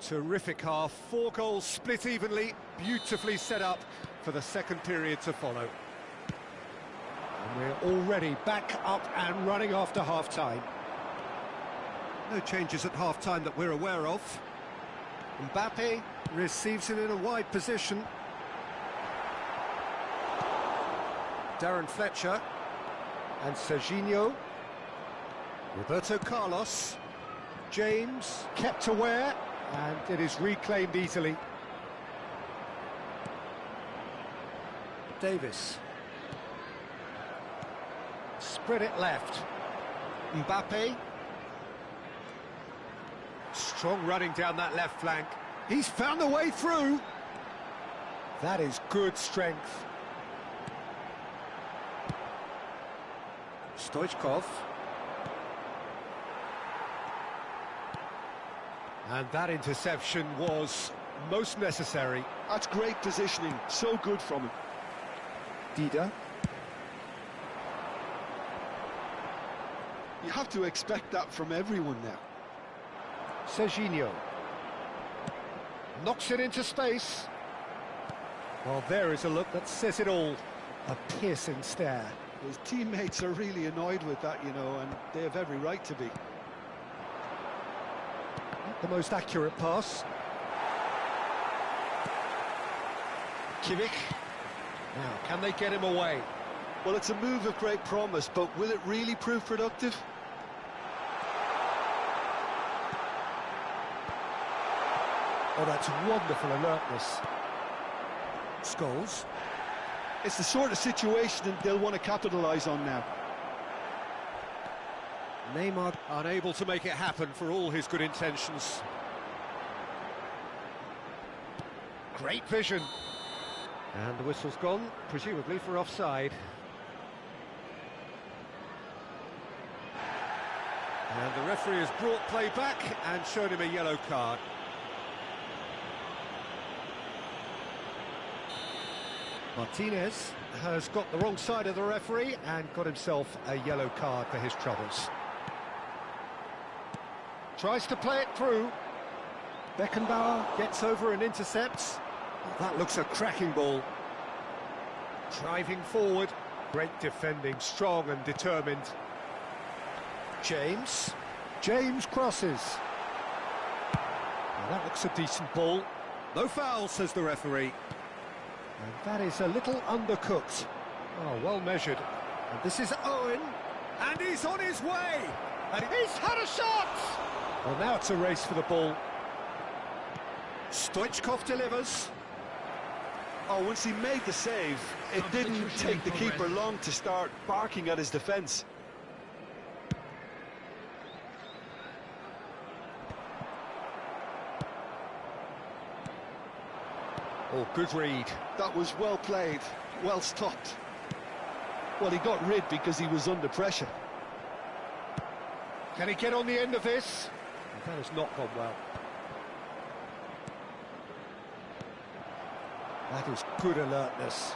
Speaker 1: Terrific half, 4 goals split evenly, beautifully set up for the second period to follow. And we're already back up and running after half-time. No changes at half-time that we're aware of. Mbappe receives it in a wide position. Darren Fletcher and Serginho. Roberto Carlos. James kept aware, and it is reclaimed easily. Davis. Spread it left. Mbappe. Strong running down that left flank. He's found a way through. That is good strength. Stoichkov. And that interception was most necessary.
Speaker 2: That's great positioning, so good from him.
Speaker 1: Dida.
Speaker 2: You have to expect that from everyone now.
Speaker 1: Serginho. Knocks it into space. Well, there is a look that says it all. A piercing stare.
Speaker 2: His teammates are really annoyed with that, you know, and they have every right to be.
Speaker 1: Not the most accurate pass. Kimmich. Now, can they get him away?
Speaker 2: Well, it's a move of great promise, but will it really prove productive?
Speaker 1: Oh, that's wonderful alertness. Scholes.
Speaker 2: It's the sort of situation that they'll want to capitalise on now.
Speaker 1: Neymar unable to make it happen for all his good intentions. Great vision. And the whistle's gone, presumably for offside. And the referee has brought play back and shown him a yellow card. Martinez has got the wrong side of the referee and got himself a yellow card for his troubles. Tries to play it through. Beckenbauer gets over and intercepts. That looks a cracking ball. Driving forward. Great defending, strong and determined. James. James crosses. Now that looks a decent ball. No foul, says the referee. And that is a little undercooked. Oh, well measured. And this is Owen. And he's on his way. And he's had a shot. Well, now it's a race for the ball. Stoichkov delivers.
Speaker 2: Oh, once he made the save, it didn't take the keeper long to start barking at his defence.
Speaker 1: Oh, good read.
Speaker 2: That was well played, well stopped. Well, he got rid because he was under pressure.
Speaker 1: Can he get on the end of this? That has not gone well. That is good alertness.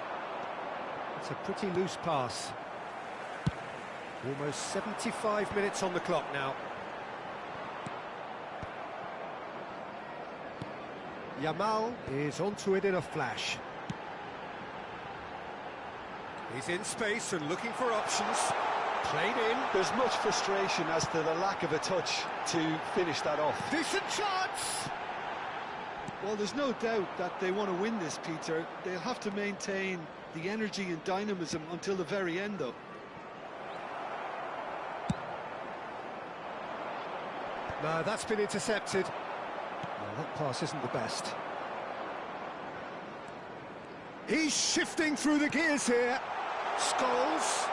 Speaker 1: It's a pretty loose pass. Almost 75 minutes on the clock now. Yamal is onto it in a flash. He's in space and looking for options. Played in.
Speaker 2: There's much frustration as to the lack of a touch to finish that off.
Speaker 1: Decent chance!
Speaker 2: Well, there's no doubt that they want to win this, Peter. They'll have to maintain the energy and dynamism until the very end, though.
Speaker 1: No, that's been intercepted. Well, that pass isn't the best. He's shifting through the gears here. Scholes,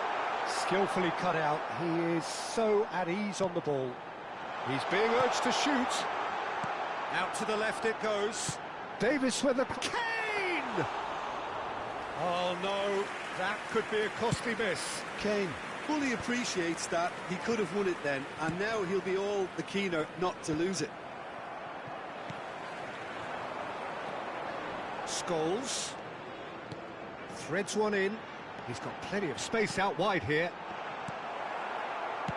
Speaker 1: skillfully cut out. He is so at ease on the ball. He's being urged to shoot. Out to the left it goes. Davis with a... Kane! Oh, no, that could be a costly miss.
Speaker 2: Kane fully appreciates that he could have won it then, and now he'll be all the keener not to lose it.
Speaker 1: Scholes threads one in. He's got plenty of space out wide here.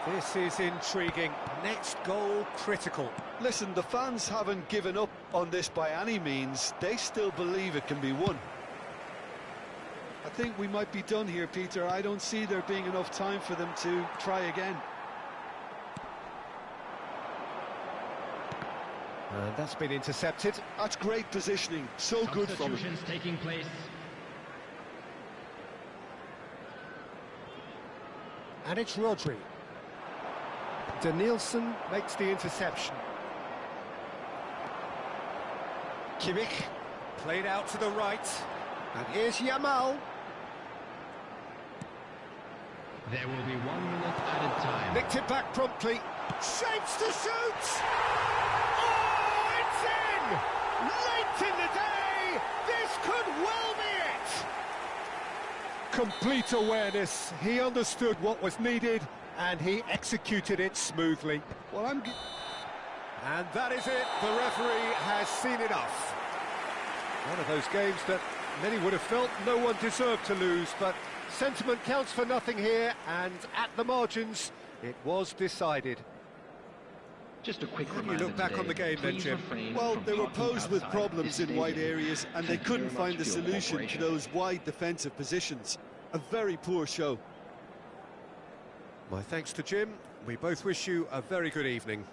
Speaker 1: This is intriguing. Next goal critical.
Speaker 2: Listen, the fans haven't given up on this by any means. They still believe it can be won. I think we might be done here, Peter. I don't see there being enough time for them to try again.
Speaker 1: And that's been intercepted.
Speaker 2: That's great positioning. So good from him.
Speaker 3: Substitutions taking place.
Speaker 1: And it's Rodri. Danielson makes the interception. Kimmich played out to the right. And here's Yamal.
Speaker 3: There will be 1 minute added time.
Speaker 1: Nicked it back promptly. Shapes to shoot! Oh, it's in! Late in the day! This could well be it! Complete awareness. He understood what was needed, and he executed it smoothly.
Speaker 2: Well,
Speaker 1: And that is it. The referee has seen enough. One of those games that many would have felt no one deserved to lose, but sentiment counts for nothing here, and at the margins, it was decided.
Speaker 3: Just a quick
Speaker 1: How do you
Speaker 3: reminder
Speaker 1: look back on the game then,
Speaker 3: please
Speaker 1: Jim?
Speaker 3: refrain
Speaker 2: Well,
Speaker 3: from
Speaker 2: they were
Speaker 3: talking
Speaker 2: posed with
Speaker 3: outside
Speaker 2: problems
Speaker 3: this
Speaker 2: in wide
Speaker 3: stadium.
Speaker 2: areas, and they
Speaker 3: Thank you
Speaker 2: couldn't
Speaker 3: very
Speaker 2: find
Speaker 3: much
Speaker 2: the
Speaker 3: for your
Speaker 2: solution to
Speaker 3: cooperation.
Speaker 2: those wide defensive positions. A very poor show.
Speaker 1: My thanks to Jim. We both wish you a very good evening.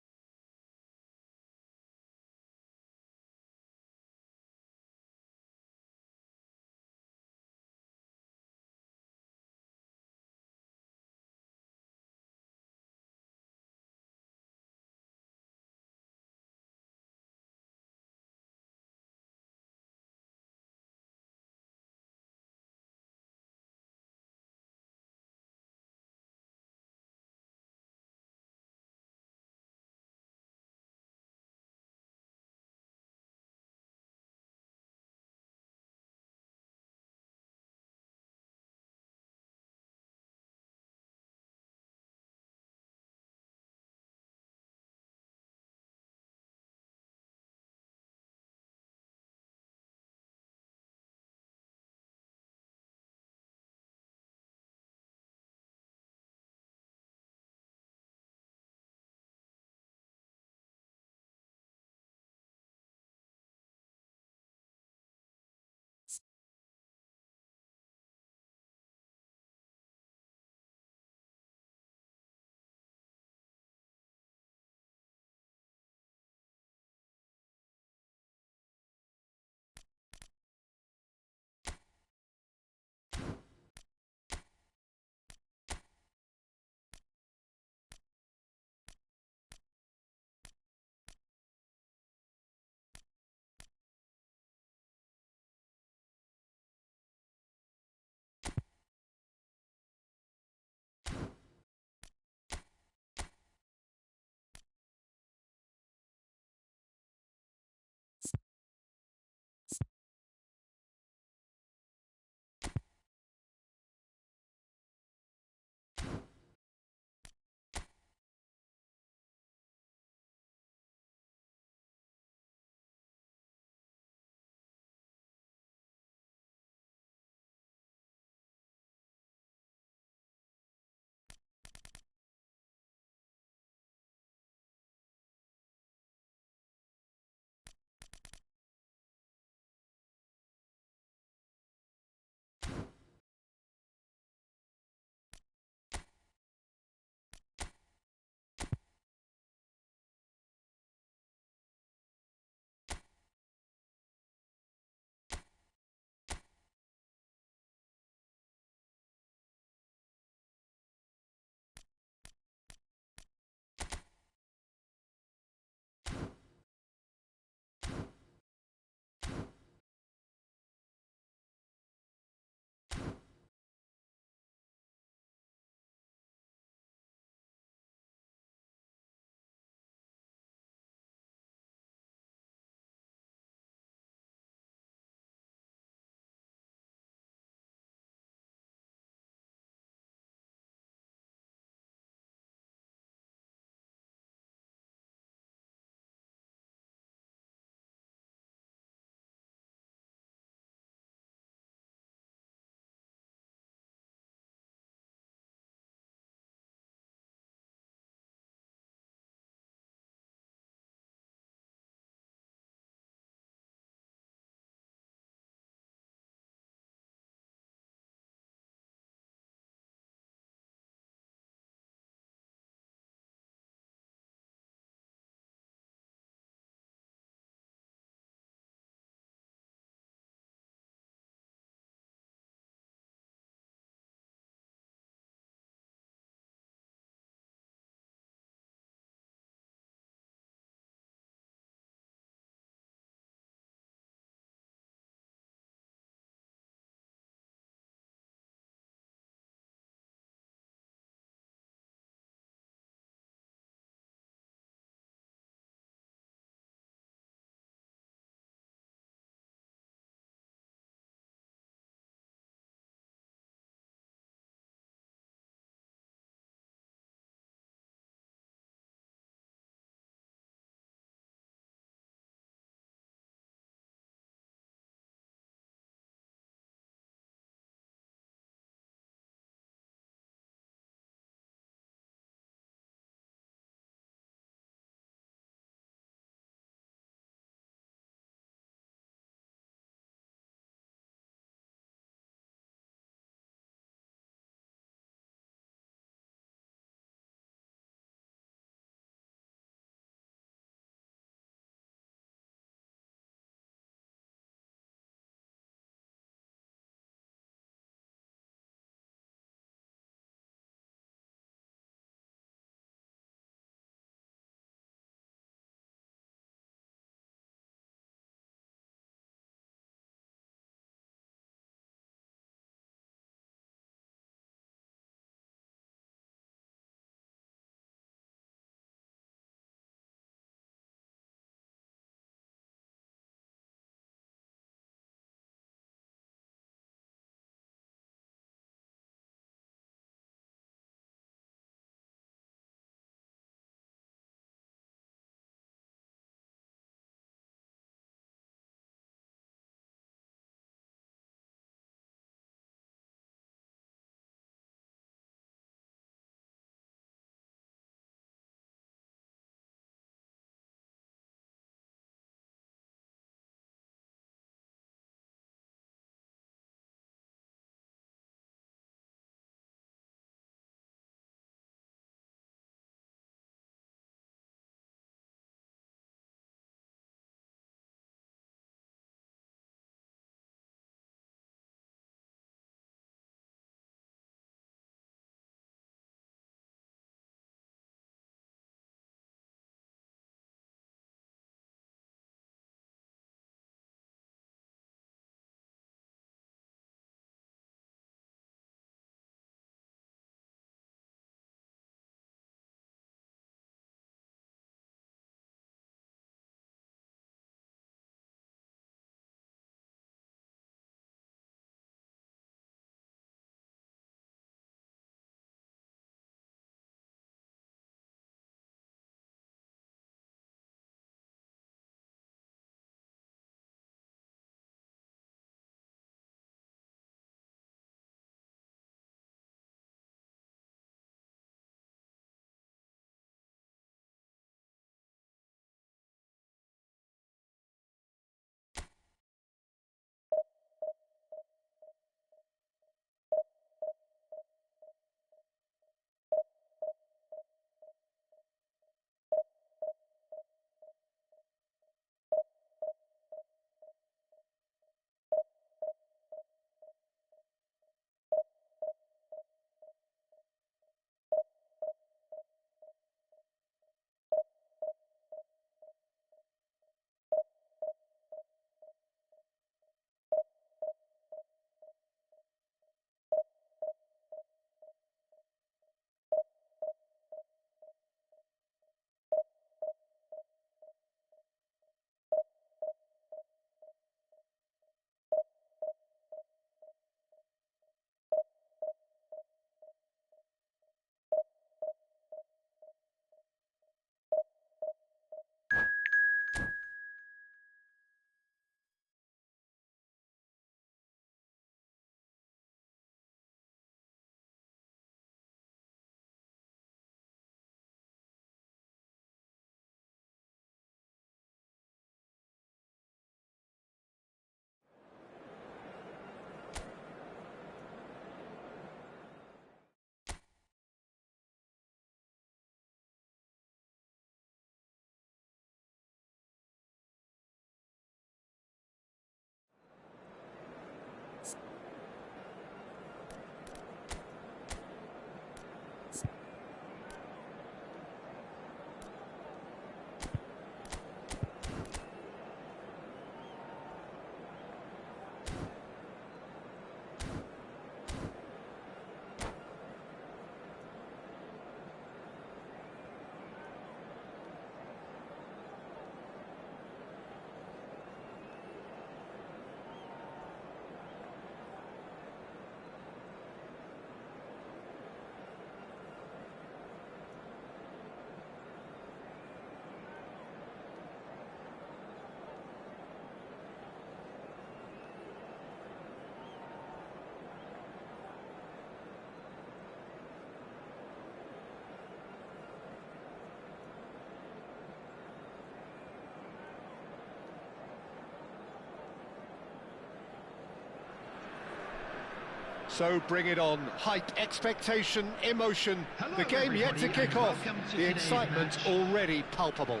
Speaker 1: So bring it on. Hype, expectation, emotion.
Speaker 3: Hello,
Speaker 1: The game yet to
Speaker 3: everybody,
Speaker 1: kick
Speaker 3: and
Speaker 1: off.
Speaker 3: welcome to
Speaker 1: The
Speaker 3: today's
Speaker 1: excitement
Speaker 3: match.
Speaker 1: already palpable.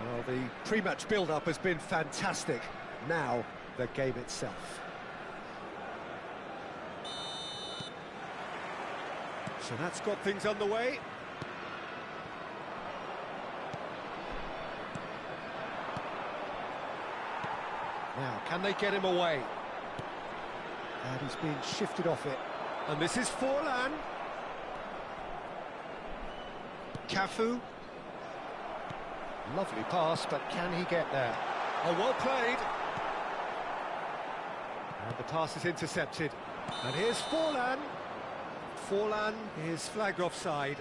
Speaker 1: Well, the pre-match build-up has been fantastic. Now, the game itself. So that's got things underway. Now, can they get him away? And he's been shifted off it. And this is Forlan. Cafu. Lovely pass, but can he get there? Oh, well played. And the pass is intercepted. And here's Forlan. Forlan is flagged offside.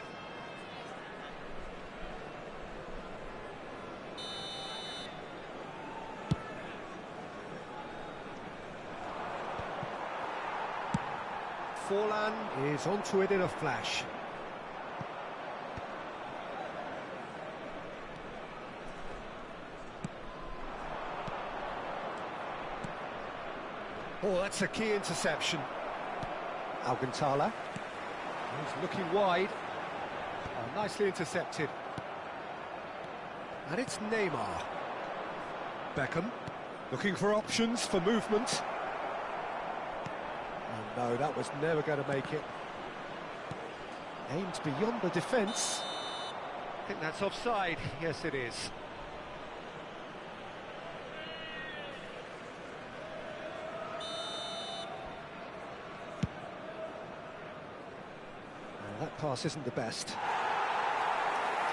Speaker 1: Forlan is onto it in a flash. Oh, that's a key interception. Alcantara. He's looking wide. Oh, nicely intercepted. And it's Neymar. Beckham, looking for options for movement. Oh, no, that was never going to make it. Aimed beyond the defence. I think that's offside. Yes, it is. That pass isn't the best.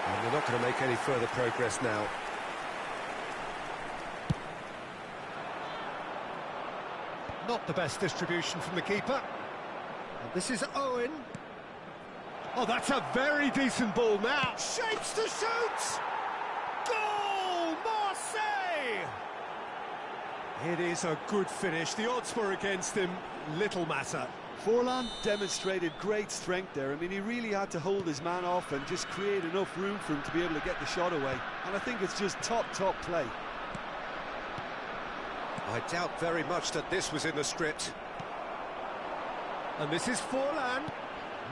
Speaker 1: And they're not going to make any further progress now. Not the best distribution from the keeper. And this is Owen. Oh, that's a very decent ball now. Shapes to shoot! Goal! Marseille! It is a good finish. The odds were against him. Little matter.
Speaker 2: Forlan demonstrated great strength there. I mean, he really had to hold his man off and just create enough room for him to be able to get the shot away. And I think it's just top play.
Speaker 1: I doubt very much that this was in the script. And this is Forlan.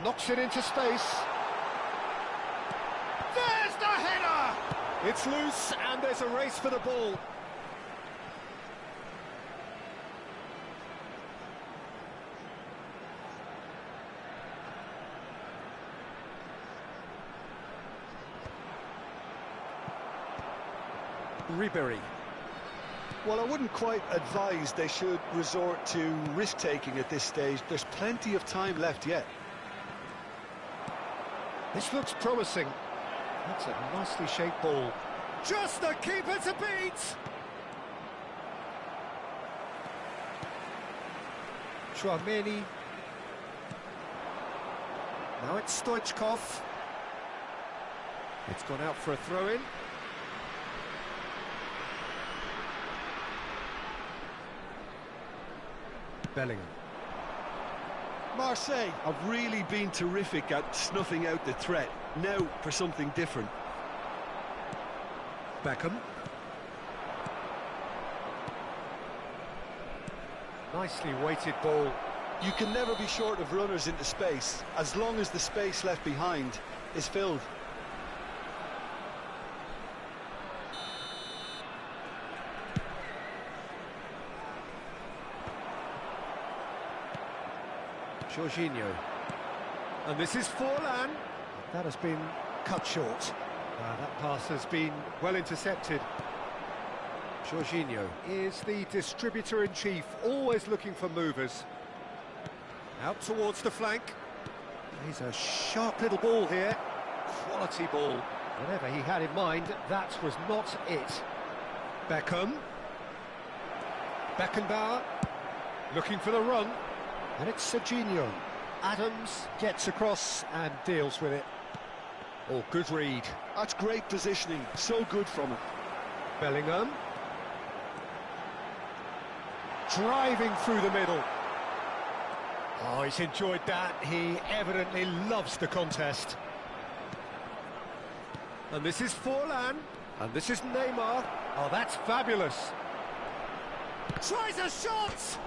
Speaker 1: Knocks it into space. There's the header! It's loose and there's a race for the ball. Ribéry.
Speaker 2: Well, I wouldn't quite advise they should resort to risk-taking at this stage. There's plenty of time left yet.
Speaker 1: This looks promising. That's a nicely shaped ball. Just the keeper to beat! Chouameni. Now it's Stoichkov. It's gone out for a throw-in. Bellingham.
Speaker 2: Marseille have really been terrific at snuffing out the threat. Now for something different.
Speaker 1: Beckham. Nicely weighted ball.
Speaker 2: You can never be short of runners into space, as long as the space left behind is filled.
Speaker 1: Jorginho. And this is Forlan. That has been cut short. That pass has been well intercepted. Jorginho is the distributor-in-chief, always looking for movers. Out towards the flank. He's a sharp little ball here. Quality ball. Whatever he had in mind, that was not it. Beckham. Beckenbauer. Looking for the run. And it's Serginho. Adams gets across and deals with it. Oh, good read.
Speaker 2: That's great positioning, so good from him.
Speaker 1: Bellingham. Driving through the middle. Oh, he's enjoyed that. He evidently loves the contest. And this is Forlan. And this is Neymar. Oh, that's fabulous. Tries a shot!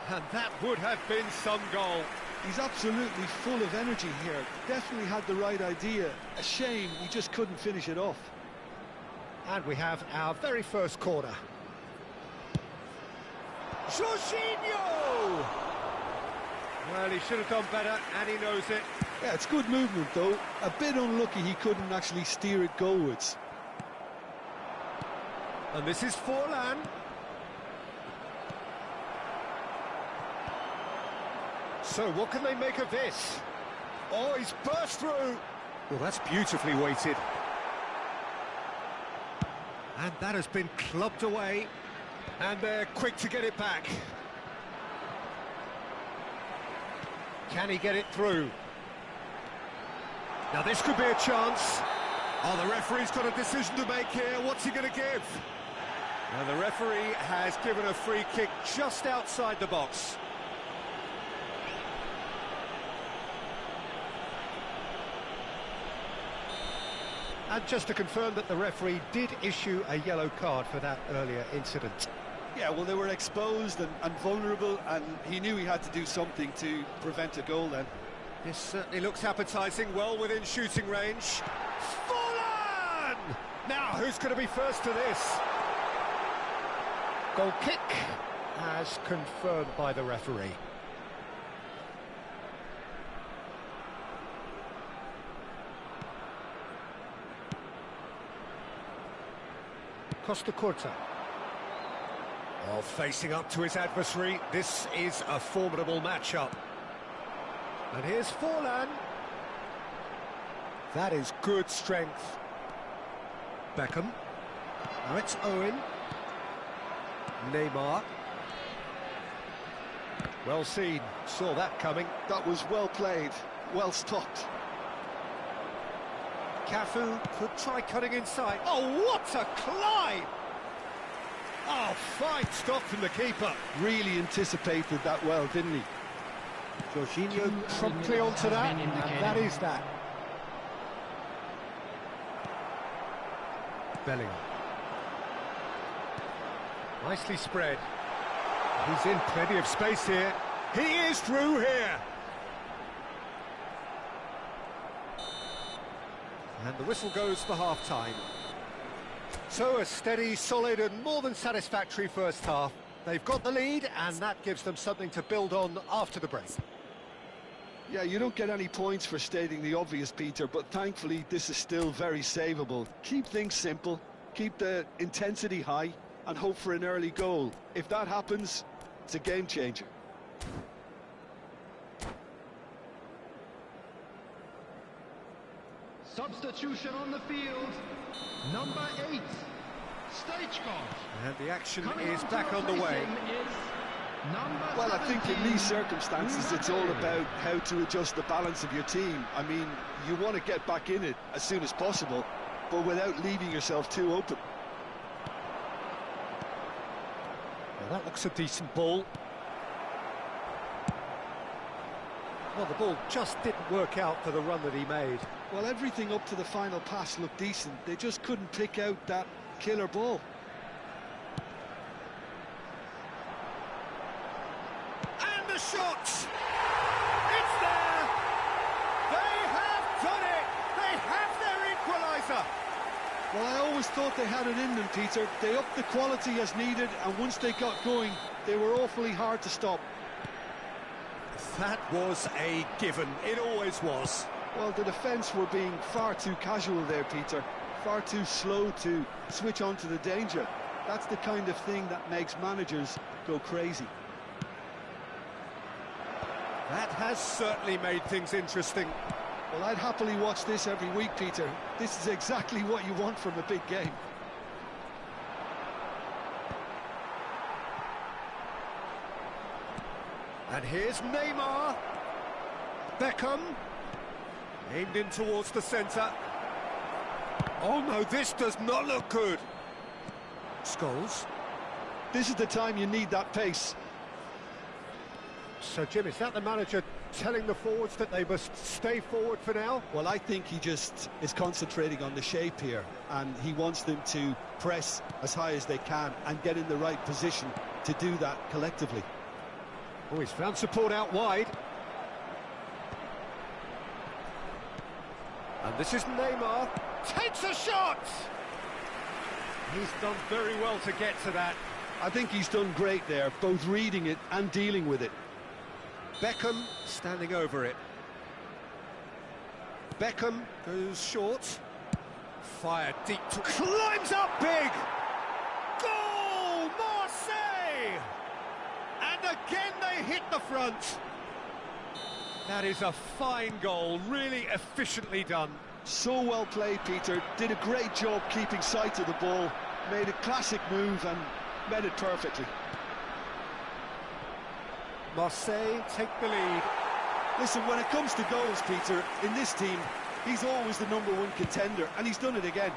Speaker 1: And that would have been some goal.
Speaker 2: He's absolutely full of energy here. Definitely had the right idea. A shame he just couldn't finish it off.
Speaker 1: And we have our very first corner. Jorginho! Well, he should have done better, and he knows it.
Speaker 2: Yeah, it's good movement, though. A bit unlucky he couldn't actually steer it goalwards.
Speaker 1: And this is Forlan. So, what can they make of this? Oh, he's burst through! Well, that's beautifully weighted. And that has been clubbed away. And they're quick to get it back. Can he get it through? Now this could be a chance. Oh, the referee's got a decision to make here. What's he going to give? Now the referee has given a free kick just outside the box. And just to confirm that the referee did issue a yellow card for that earlier incident.
Speaker 2: Yeah, well, they were exposed and vulnerable, and he knew he had to do something to prevent a goal then.
Speaker 1: This certainly looks appetising, well within shooting range. Forlan! Now, who's going to be first to this? Goal kick, as confirmed by the referee. Costa Curta. Oh, facing up to his adversary, this is a formidable matchup. And here's Forlan. That is good strength. Beckham. Now it's Owen. Neymar. Well seen, saw that coming.
Speaker 2: That was well played, well stopped.
Speaker 1: Cafu could try cutting inside. Oh, what a climb! Oh, fine stop from the keeper.
Speaker 2: Really anticipated that well, didn't he?
Speaker 1: Jorginho promptly onto that, and that is that. Bellingham. Nicely spread. He's in plenty of space here. He is through here. And the whistle goes for half-time. So a steady, solid and more than satisfactory first half. They've got the lead and that gives them something to build on after the break.
Speaker 2: Yeah, you don't get any points for stating the obvious, Peter, but thankfully this is still very savable. Keep things simple, keep the intensity high and hope for an early goal. If that happens, it's a game changer.
Speaker 3: Substitution on the field, number 8, Stoichkov.
Speaker 1: And the action is back on the way.
Speaker 2: Well, I think in these circumstances it's all about how to adjust the balance of your team. I mean, you want to get back in it as soon as possible, but without leaving yourself too open.
Speaker 1: Well, that looks a decent ball. Well, the ball just didn't work out for the run that he made.
Speaker 2: Well, everything up to the final pass looked decent. They just couldn't pick out that killer ball.
Speaker 1: And the shot! It's there! They have done it! They have their equaliser!
Speaker 2: Well, I always thought they had it in them, Peter. They upped the quality as needed, and once they got going, they were awfully hard to stop.
Speaker 1: That was a given. It always was.
Speaker 2: Well, the defence were being far too casual there, Peter. Far too slow to switch on to the danger. That's the kind of thing that makes managers go crazy.
Speaker 1: That has certainly made things interesting.
Speaker 2: Well, I'd happily watch this every week, Peter. This is exactly what you want from a big game.
Speaker 1: And here's Neymar. Beckham. Aimed in towards the centre. Oh no, this does not look good. Scholes.
Speaker 2: This is the time you need that pace.
Speaker 1: So, Jim, is that the manager telling the forwards that they must stay forward for now?
Speaker 2: Well, I think he just is concentrating on the shape here, and he wants them to press as high as they can and get in the right position to do that collectively.
Speaker 1: Oh, he's found support out wide. And this is Neymar. Takes a shot! He's done very well to get to that.
Speaker 2: I think he's done great there, both reading it and dealing with it.
Speaker 1: Beckham standing over it. Beckham goes short. Fired deep. Climbs up big! Goal! Marseille! And again they hit the front. That is a fine goal, really efficiently done.
Speaker 2: So well played, Peter. Did a great job keeping sight of the ball. Made a classic move and met it perfectly.
Speaker 1: Marseille take the lead.
Speaker 2: Listen, when it comes to goals, Peter, in this team, he's always the #1 contender, and he's done it again.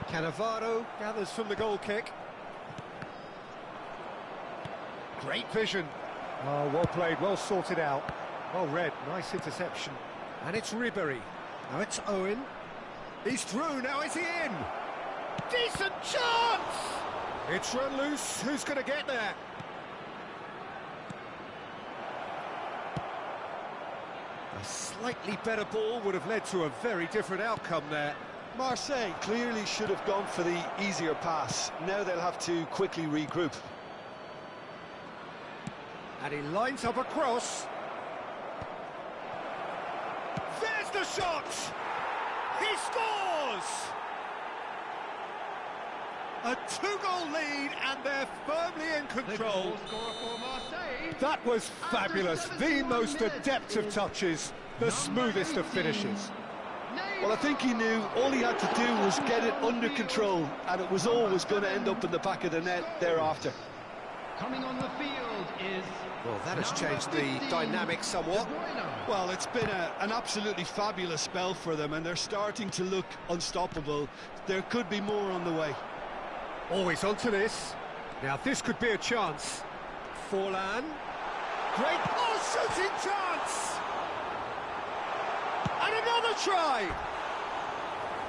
Speaker 1: Cannavaro gathers from the goal kick. Great vision. Oh, well played, well sorted out. Well read, nice interception. And it's Ribéry. Now it's Owen. He's through, now is he in? Decent chance! It's run loose, who's going to get there? A slightly better ball would have led to a very different outcome there.
Speaker 2: Marseille clearly should have gone for the easier pass. Now they'll have to quickly regroup.
Speaker 1: And he lines up a cross. There's the shot! He scores! A 2-goal lead, and they're firmly in control. That was fabulous. The most adept of touches, the smoothest of finishes.
Speaker 2: Well, I think he knew all he had to do was get it under control, and it was always going to end up in the back of the net thereafter.
Speaker 3: Coming on the field is...
Speaker 1: Well, that has changed the dynamic somewhat.
Speaker 2: Well, it's been an absolutely fabulous spell for them, and they're starting to look unstoppable. There could be more on the way.
Speaker 1: Always onto this. Now, this could be a chance. Forlan. Great shooting chance! And another try!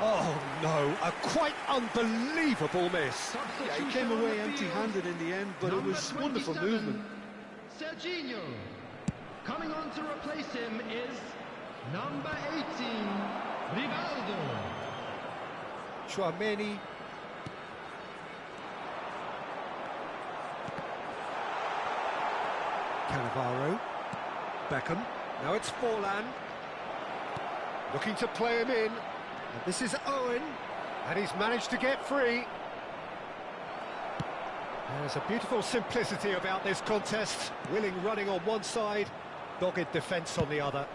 Speaker 1: Oh, no, a quite unbelievable miss.
Speaker 2: Yeah, he came away empty-handed in the end, but it was wonderful movement.
Speaker 3: Serginho. Coming on to replace him is number 18, Rivaldo.
Speaker 1: Tchouaméni. Cannavaro. Beckham. Now it's Forlan. Looking to play him in. And this is Owen. And he's managed to get free. There's a beautiful simplicity about this contest. Willing running on one side, dogged defence on the other.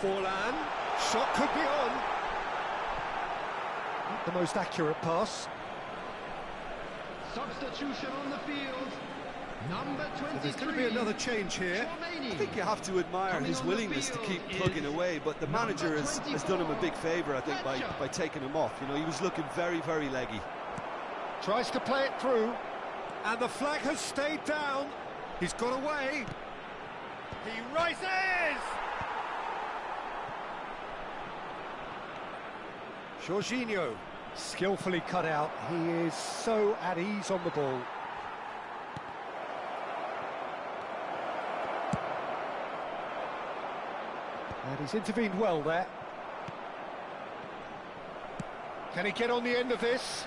Speaker 1: Forlan. Shot could be on. Not the most accurate pass.
Speaker 3: Substitution on the field. Number 23.
Speaker 1: There's going to be another change here.
Speaker 2: I think you have to admire his willingness to keep plugging away, but the manager has done him a big favour, I think, by taking him off. You know, he was looking very, very leggy.
Speaker 1: Tries to play it through, and the flag has stayed down. He's got away. He rises! Jorginho, skillfully cut out. He is so at ease on the ball. And he's intervened well there. Can he get on the end of this?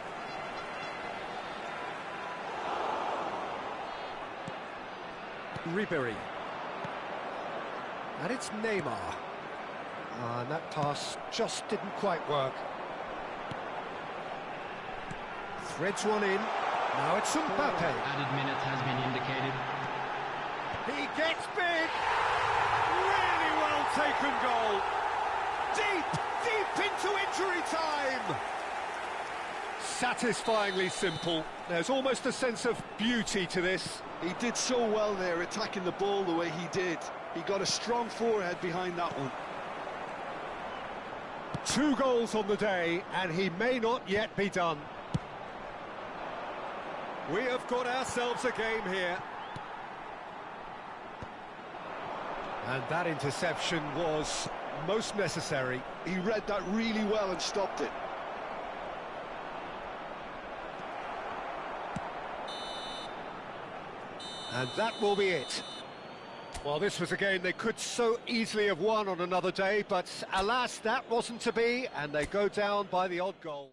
Speaker 1: Ribéry. And it's Neymar. And that pass just didn't quite work. Threads one in. Now it's Mbappe.
Speaker 3: Added minutes has been indicated.
Speaker 1: He gets big. Really well taken goal. Deep into injury time. Satisfyingly simple. There's almost a sense of beauty to this.
Speaker 2: He did so well there, attacking the ball the way he did. He got a strong forehead behind that one.
Speaker 1: 2 goals on the day, and he may not yet be done. We have got ourselves a game here. And that interception was most necessary.
Speaker 2: He read that really well and stopped it.
Speaker 1: And that will be it. Well, this was a game they could so easily have won on another day, but alas, that wasn't to be, and they go down by the odd goal.